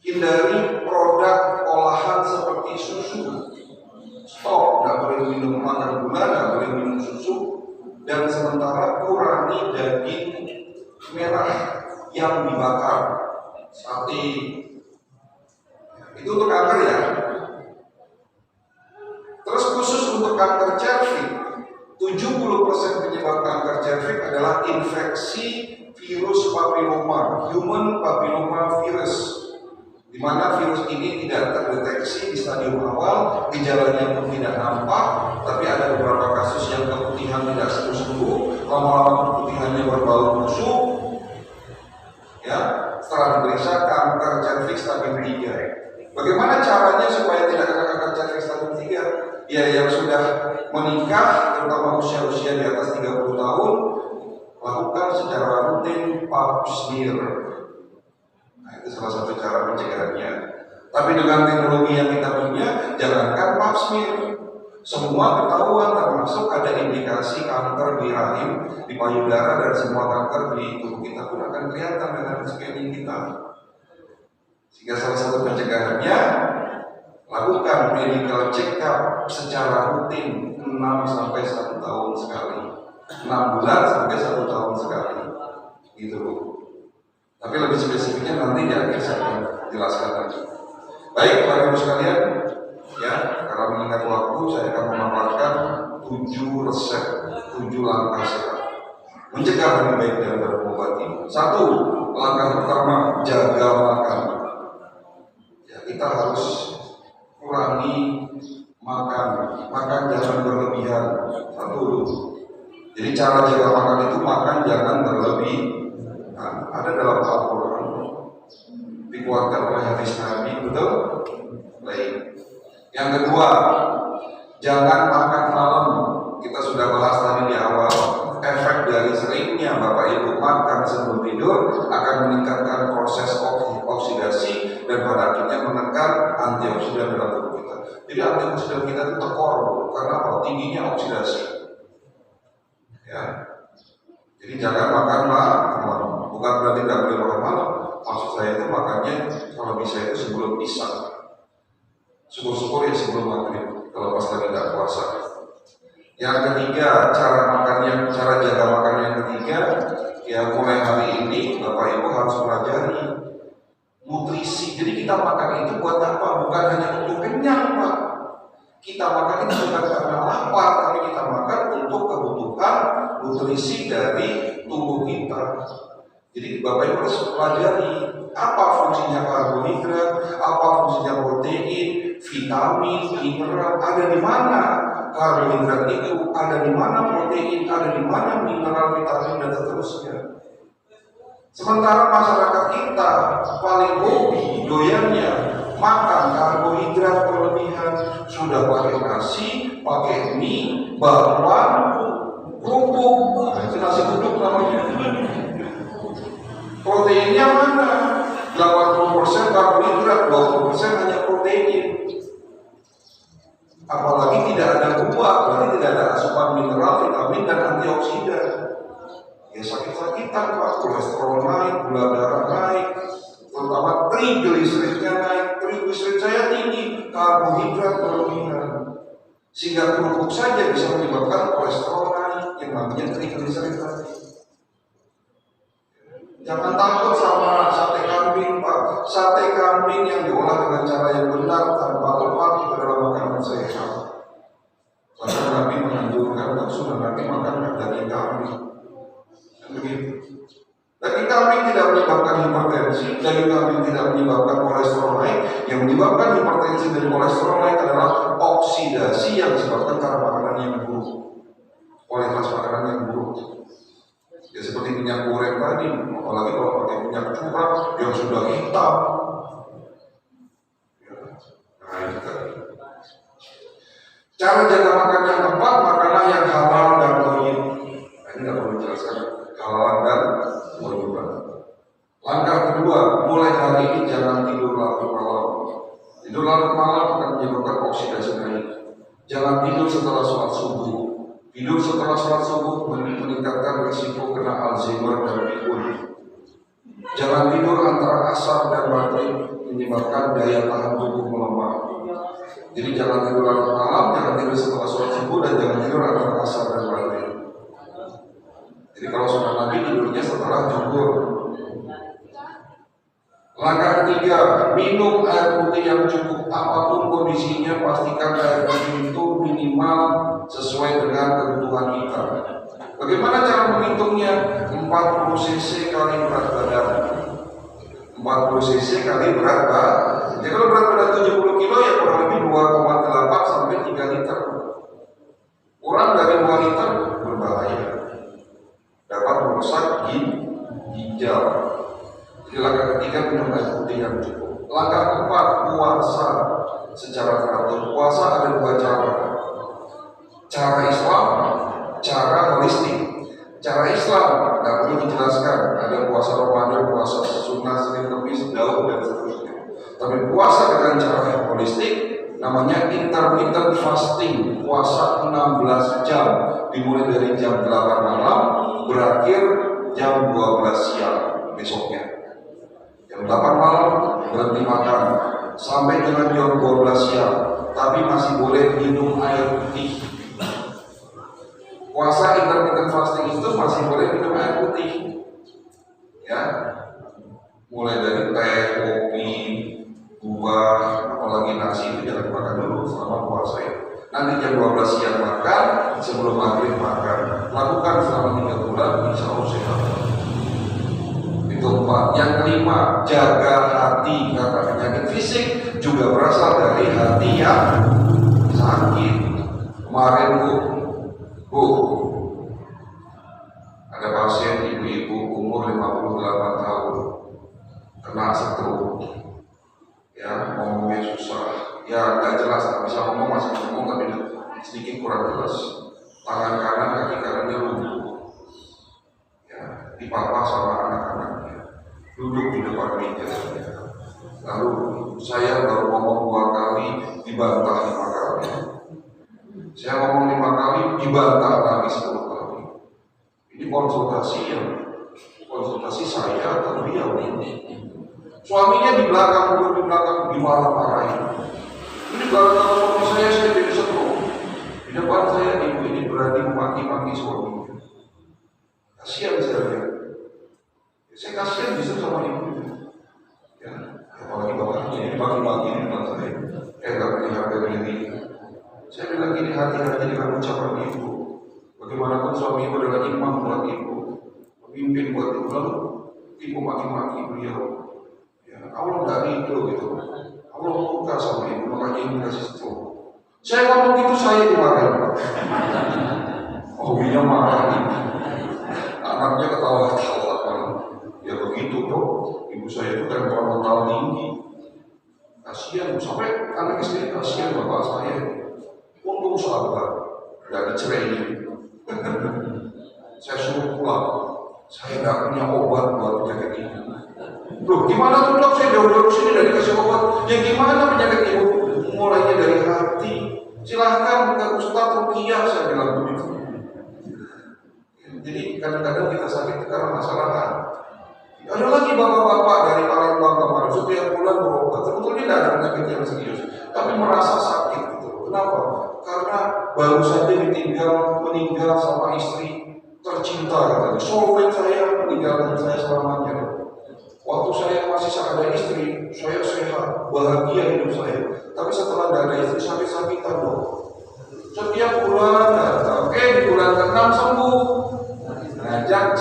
[SPEAKER 2] Hindari produk olahan seperti susu. Stop. Nggak boleh minum makan gula, nggak boleh minum susu. Dan sementara kurangi daging merah yang dibakar, sate. Itu untuk kanker ya. Terus khusus untuk kanker cervix, 70% penyebab kanker cervix adalah infeksi virus papilloma, human papilloma virus, di mana virus ini tidak terdeteksi di stadium awal, gejalanya pun tidak nampak, tapi ada beberapa kasus yang keputihan tidak sembuh-sembuh, lama-lama keputihannya berbau busuk. Ya, setelah diperiksa kanker cervix stadium 3. Bagaimana caranya supaya tidak kena kanker cervix stadium 3? Ya, yang sudah menikah, terutama usia-usia di atas 30 tahun, lakukan secara rutin pap smear. Nah, itu salah satu cara pencegahannya. Tapi dengan teknologi yang kita punya, jangankan pap smear, semua ketahuan, termasuk ada indikasi kanker di rahim, di payudara, dan semua kanker di tubuh kita pun akan kelihatan dengan scanning kita. Sehingga salah satu pencegahannya, lakukan medical check up secara rutin 6-1 tahun sekali, 6 bulan sampai 1 tahun sekali, gitu loh. Tapi lebih spesifiknya nanti di akhir saya akan jelaskan lagi. Baik, Bapak Ibu sekalian, ya, karena mengingat waktu, saya akan memaparkan 7 resep, 7 langkah sehat mencegah lebih baik daripada mengobati. 1, langkah pertama, jaga makan. Ya, kita harus kurangi makan jangan berlebihan. 1. Jadi cara jaga makan itu makan jangan berlebih. Nah, ada dalam Al-Quran, dikuatkan oleh hadis Nabi, betul? Baik. Yang kedua, jangan makan malam. Kita sudah bahas tadi di awal, efek dari seringnya Bapak Ibu makan sebelum tidur akan meningkatkan proses oksidasi dan pada akhirnya menekan antioksidan dalam tubuh kita. Jadi antioksidan kita itu tekor karena apa? Tingginya oksidasi. Ya. Jadi jangan makan malam. Bukan berarti tidak boleh makan malam. Maksud saya itu makannya kalau bisa itu sebelum isya. Syukur-syukur ya sebelum maghrib kalau pas lagi tidak puasa. Yang ketiga, cara jaga makan yang ketiga, ya mulai hari ini Bapak Ibu harus pelajari nutrisi. Jadi kita makan itu buat apa? Bukan hanya untuk kenyang, Pak. Kita makan itu bukan karena lapar, tapi kita makan untuk kebutuhan nutrisi dari tubuh kita. Jadi Bapak Ibu harus pelajari apa fungsinya karbohidrat, apa fungsinya protein, vitamin, mineral, ada di mana karbohidrat itu, ada di mana protein, ada di mana mineral, vitamin, dan seterusnya. Sementara masyarakat kita paling hobi doyannya makan karbohidrat berlebihan, sudah pakai nasi, pakai mie, bakwan, kerupuk, itu nasi uduk namanya. Proteinnya mana? 80% karbohidrat, 20% hanya protein. Apalagi tidak ada buah, berarti tidak ada asupan mineral, vitamin, dan antioksidan. Ya sakit-sakitan, Pak. Kolesterol naik, gula darah naik, terutama trigliseridnya naik. Trigliserid saya tinggi, karbohidrat berlebihan, sehingga kerupuk saja bisa menyebabkan kolesterol naik, yang namanya trigliserid tadi. Jangan takut sama sate kambing, Pak. Sate kambing yang diolah dengan cara yang benar tanpa lemak itu adalah makanan sehat. Karena Nabi menganjurkan sunnah Nabi makan daging kambing. Begitu. Daging kambing tidak menyebabkan hipertensi, daging kambing tidak menyebabkan kolesterol naik. Yang menyebabkan hipertensi dan kolesterol naik adalah oksidasi yang disebabkan karena makanan yang buruk, kualitas makanan yang buruk. Ya seperti minyak goreng tadi, apalagi kalau pakai minyak curah yang sudah hitam. Nah itu tadi. Cara jaga makan yang tepat, makanlah yang halal dan thayyib. Nah, ini Langkah kedua, mulai hari ini jangan tidur larut malam. Tidur larut malam akan menyebabkan oksidasi naik. Jangan tidur setelah sholat subuh. Tidur setelah sholat subuh meningkatkan risiko kena Alzheimer dan pikun. Jangan tidur antara asar dan maghrib menyebabkan daya tahan tubuh melemah. Jadi jangan tidur larut malam, jangan tidur setelah sholat subuh, dan jangan tidur antara asar dan maghrib. Jadi kalau sunnah Nabi tidurnya setelah zuhur. Langkah ketiga, minum air putih yang cukup. Apapun kondisinya, pastikan air putih itu minimal sesuai dengan kebutuhan kita. Bagaimana cara menghitungnya? 40 cc kali berat badan. 40 cc kali berat badan. Jadi kalau berat badan 70 kilo ya kurang lebih 2,8 sampai 3 liter. Kurang dari 2 liter berbahaya, dapat merusak ginjal. Jadi langkah ketiga, minum air putih yang cukup. Langkah keempat, puasa secara teratur. Puasa ada 2 cara. Cara Islam, cara holistik. Cara Islam nggak perlu dijelaskan, ada puasa Ramadan, puasa sunnah, Senin, Kamis, Daud, dan seterusnya. Tapi puasa dengan cara holistik namanya intermittent fasting. Puasa 16 jam, dimulai dari jam 8 malam, berakhir jam 12 siang besoknya. Jam 8 malam berhenti makan sampai dengan jam 12 siang, tapi masih boleh minum air putih. Puasa intermittent fasting itu masih boleh minum air putih, ya, mulai dari teh, kopi, buah, apalagi nasi itu jangan dimakan dulu selama puasa ya. Nanti jam 12 siang makan, sebelum maghrib makan. Lakukan selama 3 bulan, insya Allah sehat. Itu 4. Yang kelima, jaga hati, karena penyakit fisik juga berasal dari hati yang sakit. Kemarin Bu, ada pasien ibu-ibu umur 58 tahun kena stroke, ya, ngomongnya susah, ya nggak jelas, nggak bisa ngomong, masih ngomong tapi sedikit kurang jelas. Tangan kanan, kaki kanannya lumpuh, ya, dipapah sama anak-anaknya, duduk di depan meja. Lalu saya baru ngomong 2 kali, dibantah 5 kali. Saya ngomong 5 kali, dibantah lagi 10 kali. Ini konsultasi saya atau beliau ini. Suaminya di belakang, duduk di belakang, dimarah-marahin. Ini gara-gara suami saya jadi stroke. Di depan saya ibu ini berani memaki-maki suaminya. Kasihan saya lihat. Saya kasihan bisa sama ibu. Ya, apalagi bapaknya ini maki-maki di depan saya. Nggak punya harga diri. Saya bilang gini, hati-hati dengan ucapan ibu. Bagaimanapun suami ibu adalah imam buat ibu, pemimpin buat ibu, lalu ibu maki-maki beliau. Ya, Allah nggak ridho gitu. Allah murka sama ibu, makanya ibu kasih stroke. Saya ngomong gitu, saya dimarahin. Oh iya marah nih. Anaknya ketawa-ketawa kan. Ya begitu dong. Ibu saya itu temperamental tinggi. Kasihan, sampai anak istri kasihan bapak saya. Untung sabar, gak diceraiin. Saya suruh pulang. Saya gak punya obat buat penyakit ibu. Loh, gimana tuh dok? Saya jauh-jauh sini dari kasih obat. Ya gimana penyakit ibu? Mulainya dari hati. Silahkan ke Ustadz Rukiah, saya bilang begitu. Jadi kadang-kadang kita sakit karena masalah hati. Ada lagi bapak-bapak dari Palembang kemarin setiap bulan berobat. Sebetulnya tidak ada penyakit yang serius, tapi merasa sakit gitu. Kenapa? Karena baru saja meninggal sama istri tercinta katanya. Soulmate saya meninggalkan saya selamanya. Waktu saya masih ada istri, saya sehat, bahagia hidup saya. Tapi setelah tidak ada istri, sakit-sakitan dong. Setiap bulan datang, di bulan ke-6 sembuh. Ngajak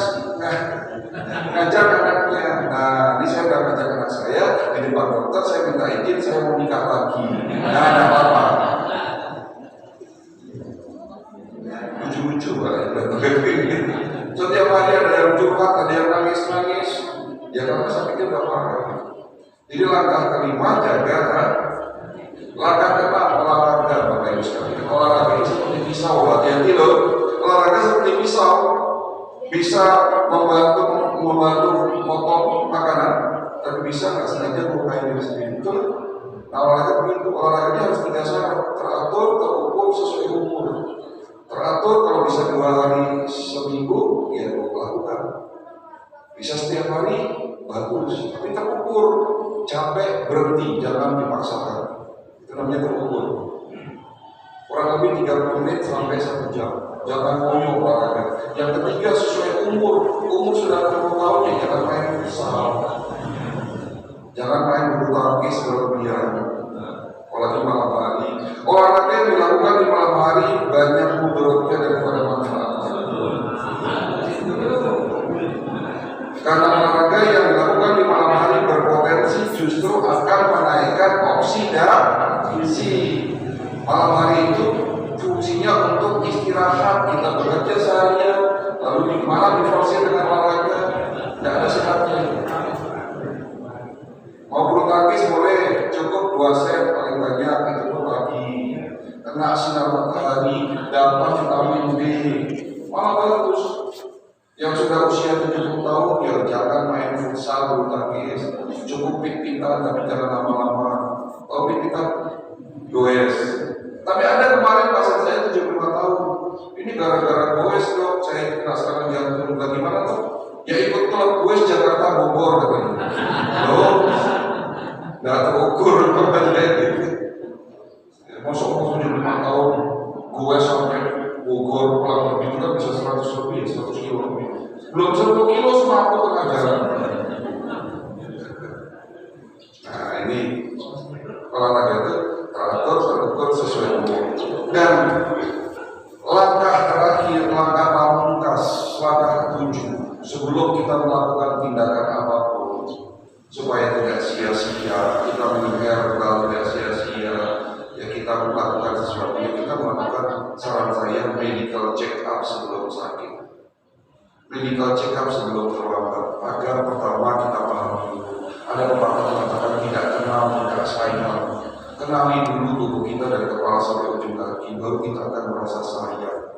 [SPEAKER 2] anaknya. Nah, ini saya udah ngajak anak saya di depan dokter, saya minta izin, saya mau nikah lagi. Nah, ada apa-apa. Lucu-lucu setiap hari ada yang curhat, ada yang nangis-nangis. Ya karena sakitnya udah parah. Jadi langkah kelima, jaga hati. Langkah keenam, olahraga. Bapak Ibu sekalian, olahraga ini seperti pisau, hati-hati loh. Olahraga seperti pisau. bisa membantu potong makanan, tapi bisa nggak sengaja melukai diri sendiri. Betul? Nah, olahraga begitu, olahraganya harus 3 syarat: teratur, terukur, sesuai umur. Teratur kalau bisa 2 hari seminggu, ya lakukan. Bisa setiap hari, bagus. Tapi terukur, capek berhenti, jangan dipaksakan. Itu namanya terukur. Kurang lebih 30 menit sampai 1 jam. Jangan ngoyo olahraga. Yang ketiga, sesuai umur. Umur sudah 60 tahun ya, jangan main futsal. Jangan main bulu tangkis berlebihan. Apalagi malam hari. Olahraga yang dilakukan di malam hari banyak mudaratnya daripada manfaatnya. Karena olahraga yang dilakukan di malam hari berpotensi justru akan menaikkan oksidasi. Malam hari itu fungsinya untuk istirahat, kita bekerja seharian, lalu di malam diforsi dengan olahraga, tidak ada sehatnya. Mau bulu tangkis boleh, cukup 2 set paling banyak, itu pun pagi. Kena sinar matahari, dapat vitamin D, malah bagus. Yang sudah usia 70 tahun, ya jangan main futsal, bulu tangkis, cukup pit-pitan tapi jangan lama-lama. Kalau pit-pitan, goes. Tapi ada kemarin pasien saya 75 tahun, ini gara-gara goes dok, saya kena serangan jantung. Bagaimana tuh? Ya ikut klub goes Jakarta Bogor katanya. Loh, nggak terukur katanya gitu. Masuk 75 tahun, goes sampai Bogor pulang lebih juga bisa 100 lebih, 100 kilo lebih. Belum 10 kilo semaput tengah jalan. Nah ini olahraga itu teratur, terukur, sesuai umur. Dan langkah terakhir, langkah pamungkas, langkah 7 sebelum kita melakukan tindakan apapun, supaya tidak sia-sia kita mengeherbal, tidak sia-sia ya kita melakukan sesuatu, ya kita melakukan, saran saya, medical check up sebelum sakit, medical check up sebelum terlambat, agar pertama kita paham dulu. Ada pepatah mengatakan tidak kenal tidak sayang. Kenali dulu tubuh kita dari kepala sampai ujung kaki, baru kita akan merasa sayang.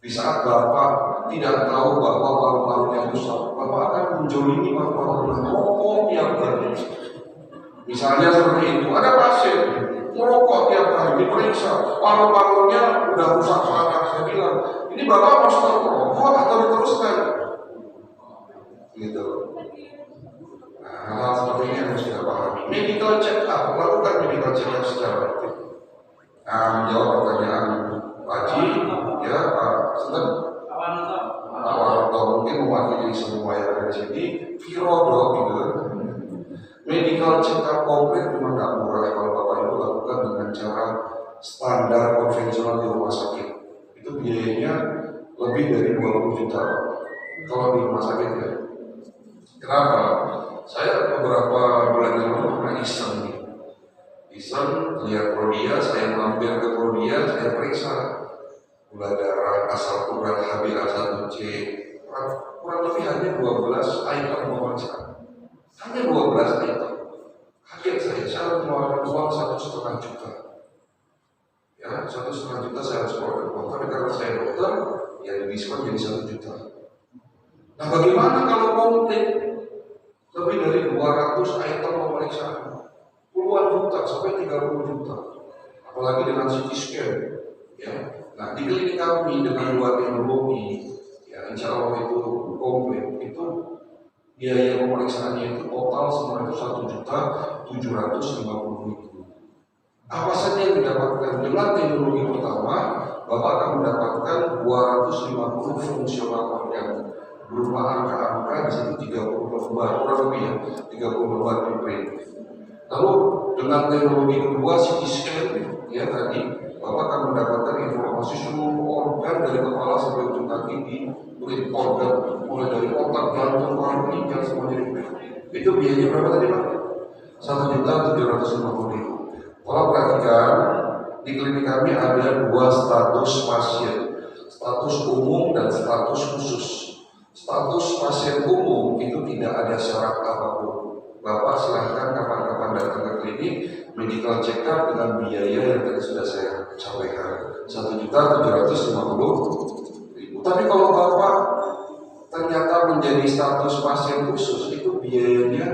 [SPEAKER 2] Di saat Bapak tidak tahu bahwa paru-parunya rusak, Bapak akan menjolimi paru-parunya, merokok tiap hari. Misalnya seperti itu, ada pasien merokok tiap hari, diperiksa, paru-parunya udah rusak parah. Saya bilang, ini Bapak mau stop merokok atau diteruskan? Gitu. Nah, hal seperti ini harus kita pahami. Medical check up, lakukan medical check up secara aktif. Nah, menjawab pertanyaan Pak Haji, ya Pak Sedan, Pak Warto mungkin mewakili semua yang ada di sini. Virodo gitu. Medical check up komplit memang nggak murah kalau Bapak Ibu lakukan dengan cara standar konvensional di rumah sakit. Itu biayanya lebih dari 20 juta kalau di rumah sakit ya. Kenapa? Saya beberapa bulan yang lalu pernah iseng nih. Iseng lihat Prodia, saya mampir ke Prodia, saya periksa gula darah, asam urat, HbA1c, kurang lebih hanya 12 item pemeriksaan. Hanya 12 item. Kaget saya harus mengeluarkan uang 1,5 juta. Ya, 1,5 juta saya harus keluarkan uang. Tapi karena saya dokter, ya didiskon jadi 1 juta. Nah, bagaimana kalau komplit? Lebih dari 200 item pemeriksaan, puluhan juta sampai 30 juta, apalagi dengan CT scan. Ya, nah di klinik kami dengan 2 teknologi, ya insya Allah itu komplit. Itu biaya pemeriksaannya itu total semua itu 1.750.000. Apa saja yang didapatkan dengan teknologi pertama? Bapak akan mendapatkan 250 fungsional organ berupa angka-angka di situ 30 lembar, kurang lebih ya 30 lembar print. Lalu dengan teknologi kedua CT scan ya tadi Bapak akan mendapatkan informasi seluruh organ dari kepala sampai ujung kaki di kulit organ, mulai dari otak, jantung, paru, ginjal semuanya di print. Itu biayanya berapa tadi Pak? 1.750.000. Kalau perhatikan di klinik kami ada 2 status pasien, status umum dan status khusus. Status pasien umum itu tidak ada syarat apapun. Bapak silahkan kapan-kapan datang ke klinik, medical check up dengan biaya yang tadi sudah saya sampaikan, 1.750.000. Tapi kalau Bapak itu biayanya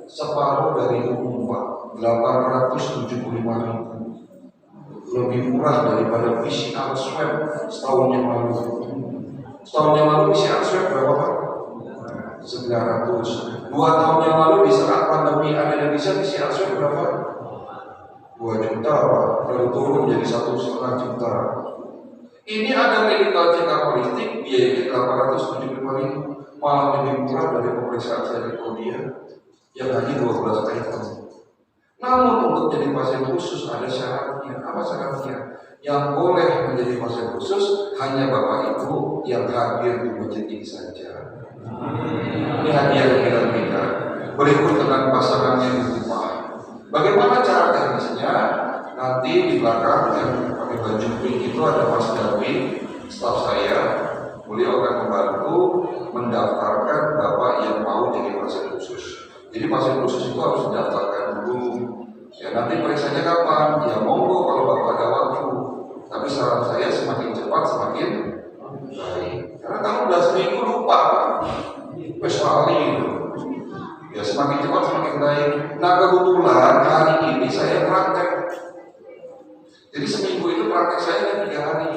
[SPEAKER 2] separuh dari umum Pak, 875.000, lebih murah daripada PCR swab setahun yang lalu. Setahun yang lalu PCR swab berapa Pak? 900. 2 tahun yang lalu di saat pandemi ada di Indonesia PCR swab berapa? 2 juta Pak, lalu turun jadi 1,5 juta. Ini ada medical check up holistik biayanya 875.000, malah lebih murah dari pemeriksaan saya di Korea yang hanya 12 item. Namun untuk jadi pasien khusus ada syaratnya. Apa syaratnya? Yang boleh menjadi pasien khusus hanya Bapak Ibu yang hadir di masjid ini saja. Ini hadiah yang beda-beda. Berikut dengan pasangannya di rumah. Bagaimana cara teknisnya? Nanti di belakang yang pakai baju pink itu ada Mas Darwin, staf saya. Beliau akan membantu mendaftarkan Bapak yang mau jadi pasien khusus. Jadi pasien khusus itu harus didaftarkan dulu. Ya nanti periksanya kapan? Ya monggo kalau Bapak ada waktu. Tapi saran saya semakin cepat semakin baik. Karena kamu udah seminggu lupa, kecuali ya semakin cepat semakin baik. Nah kebetulan hari ini saya praktek. Jadi seminggu itu praktek saya ada 3 hari.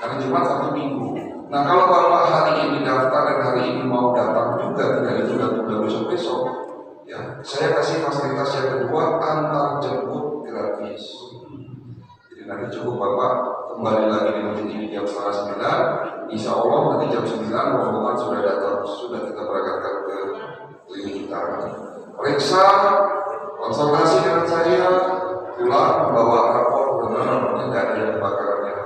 [SPEAKER 2] Hari Jumat, Sabtu, Minggu. Nah kalau Bapak hari ini daftar dan hari ini mau datang juga, tidak itu udah besok-besok, ya saya kasih fasilitas yang kedua, antar jemput gratis. Jadi nanti cukup Bapak kembali lagi di masjid ini jam 8:30, insya Allah nanti jam 9 rombongan sudah datang, sudah kita berangkatkan ke klinik kita. Periksa, konsultasi dengan saya, pulang membawa rapor benar-benar tidak ada yang kebakarannya.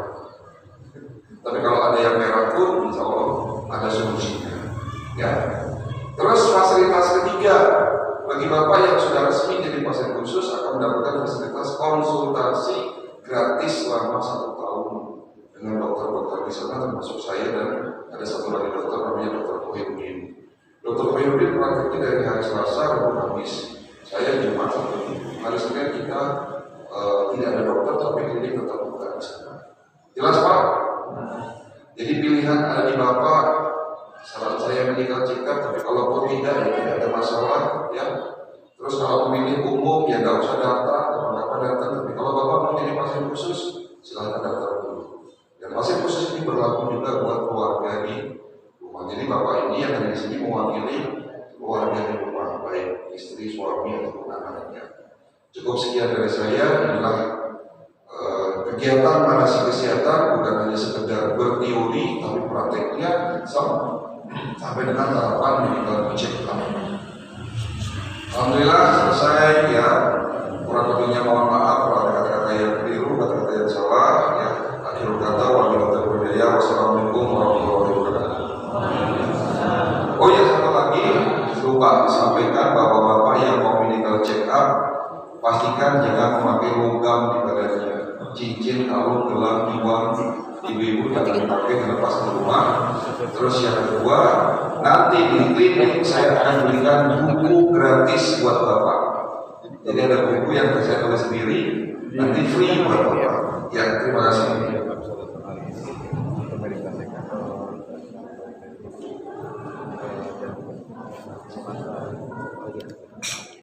[SPEAKER 2] Tapi kalau ada yang merah pun, insya Allah ada solusinya. Ya. Terus fasilitas ketiga, bagi Bapak yang sudah resmi jadi pasien khusus akan mendapatkan fasilitas konsultasi gratis selama 1 tahun dengan dokter-dokter di sana, termasuk saya dan ada satu lagi dokter namanya Dr. Koyudin. Dr. Koyudin praktiknya dari hari Selasa sampai Kamis. Saya Jumat sampai hari Senin kita tidak ada dokter tapi klinik tetap buka di sana. Jelas Pak? Jadi pilihan ada di Bapak. Saran saya medical check up, tapi kalau pun tidak ya tidak ada masalah ya. Terus kalau memilih umum ya nggak usah daftar, kapan datang. Tapi kalau Bapak mau jadi pasien khusus silahkan daftar dulu. Dan pasien khusus ini berlaku juga buat keluarga di rumah. Jadi Bapak ini yang ada di sini mewakili keluarga di rumah, baik istri, suami ataupun anak-anaknya. Cukup sekian dari saya. Inilah kegiatan manasik kesehatan bukan hanya sekedar berteori, tapi prakteknya sampai dengan tahapan medical check up. Alhamdulillah selesai ya. Kurang lebihnya mohon maaf kalau ada kata-kata yang keliru, kata-kata yang salah ya. Akhirul kata wabillahi taufiq. Wassalamualaikum warahmatullahi wabarakatuh. Oh ya, satu lagi lupa sampaikan bahwa Bapak yang mau medical check up pastikan jangan memakai logam di badannya. Cincin, kalung, gelang, uang, ibu-ibu jangan dipakai dilepas ke rumah. Terus yang kedua, nanti di klinik saya akan berikan buku gratis buat Bapak. Jadi ada buku yang saya tulis sendiri, nanti free buat Bapak. Ya, terima kasih.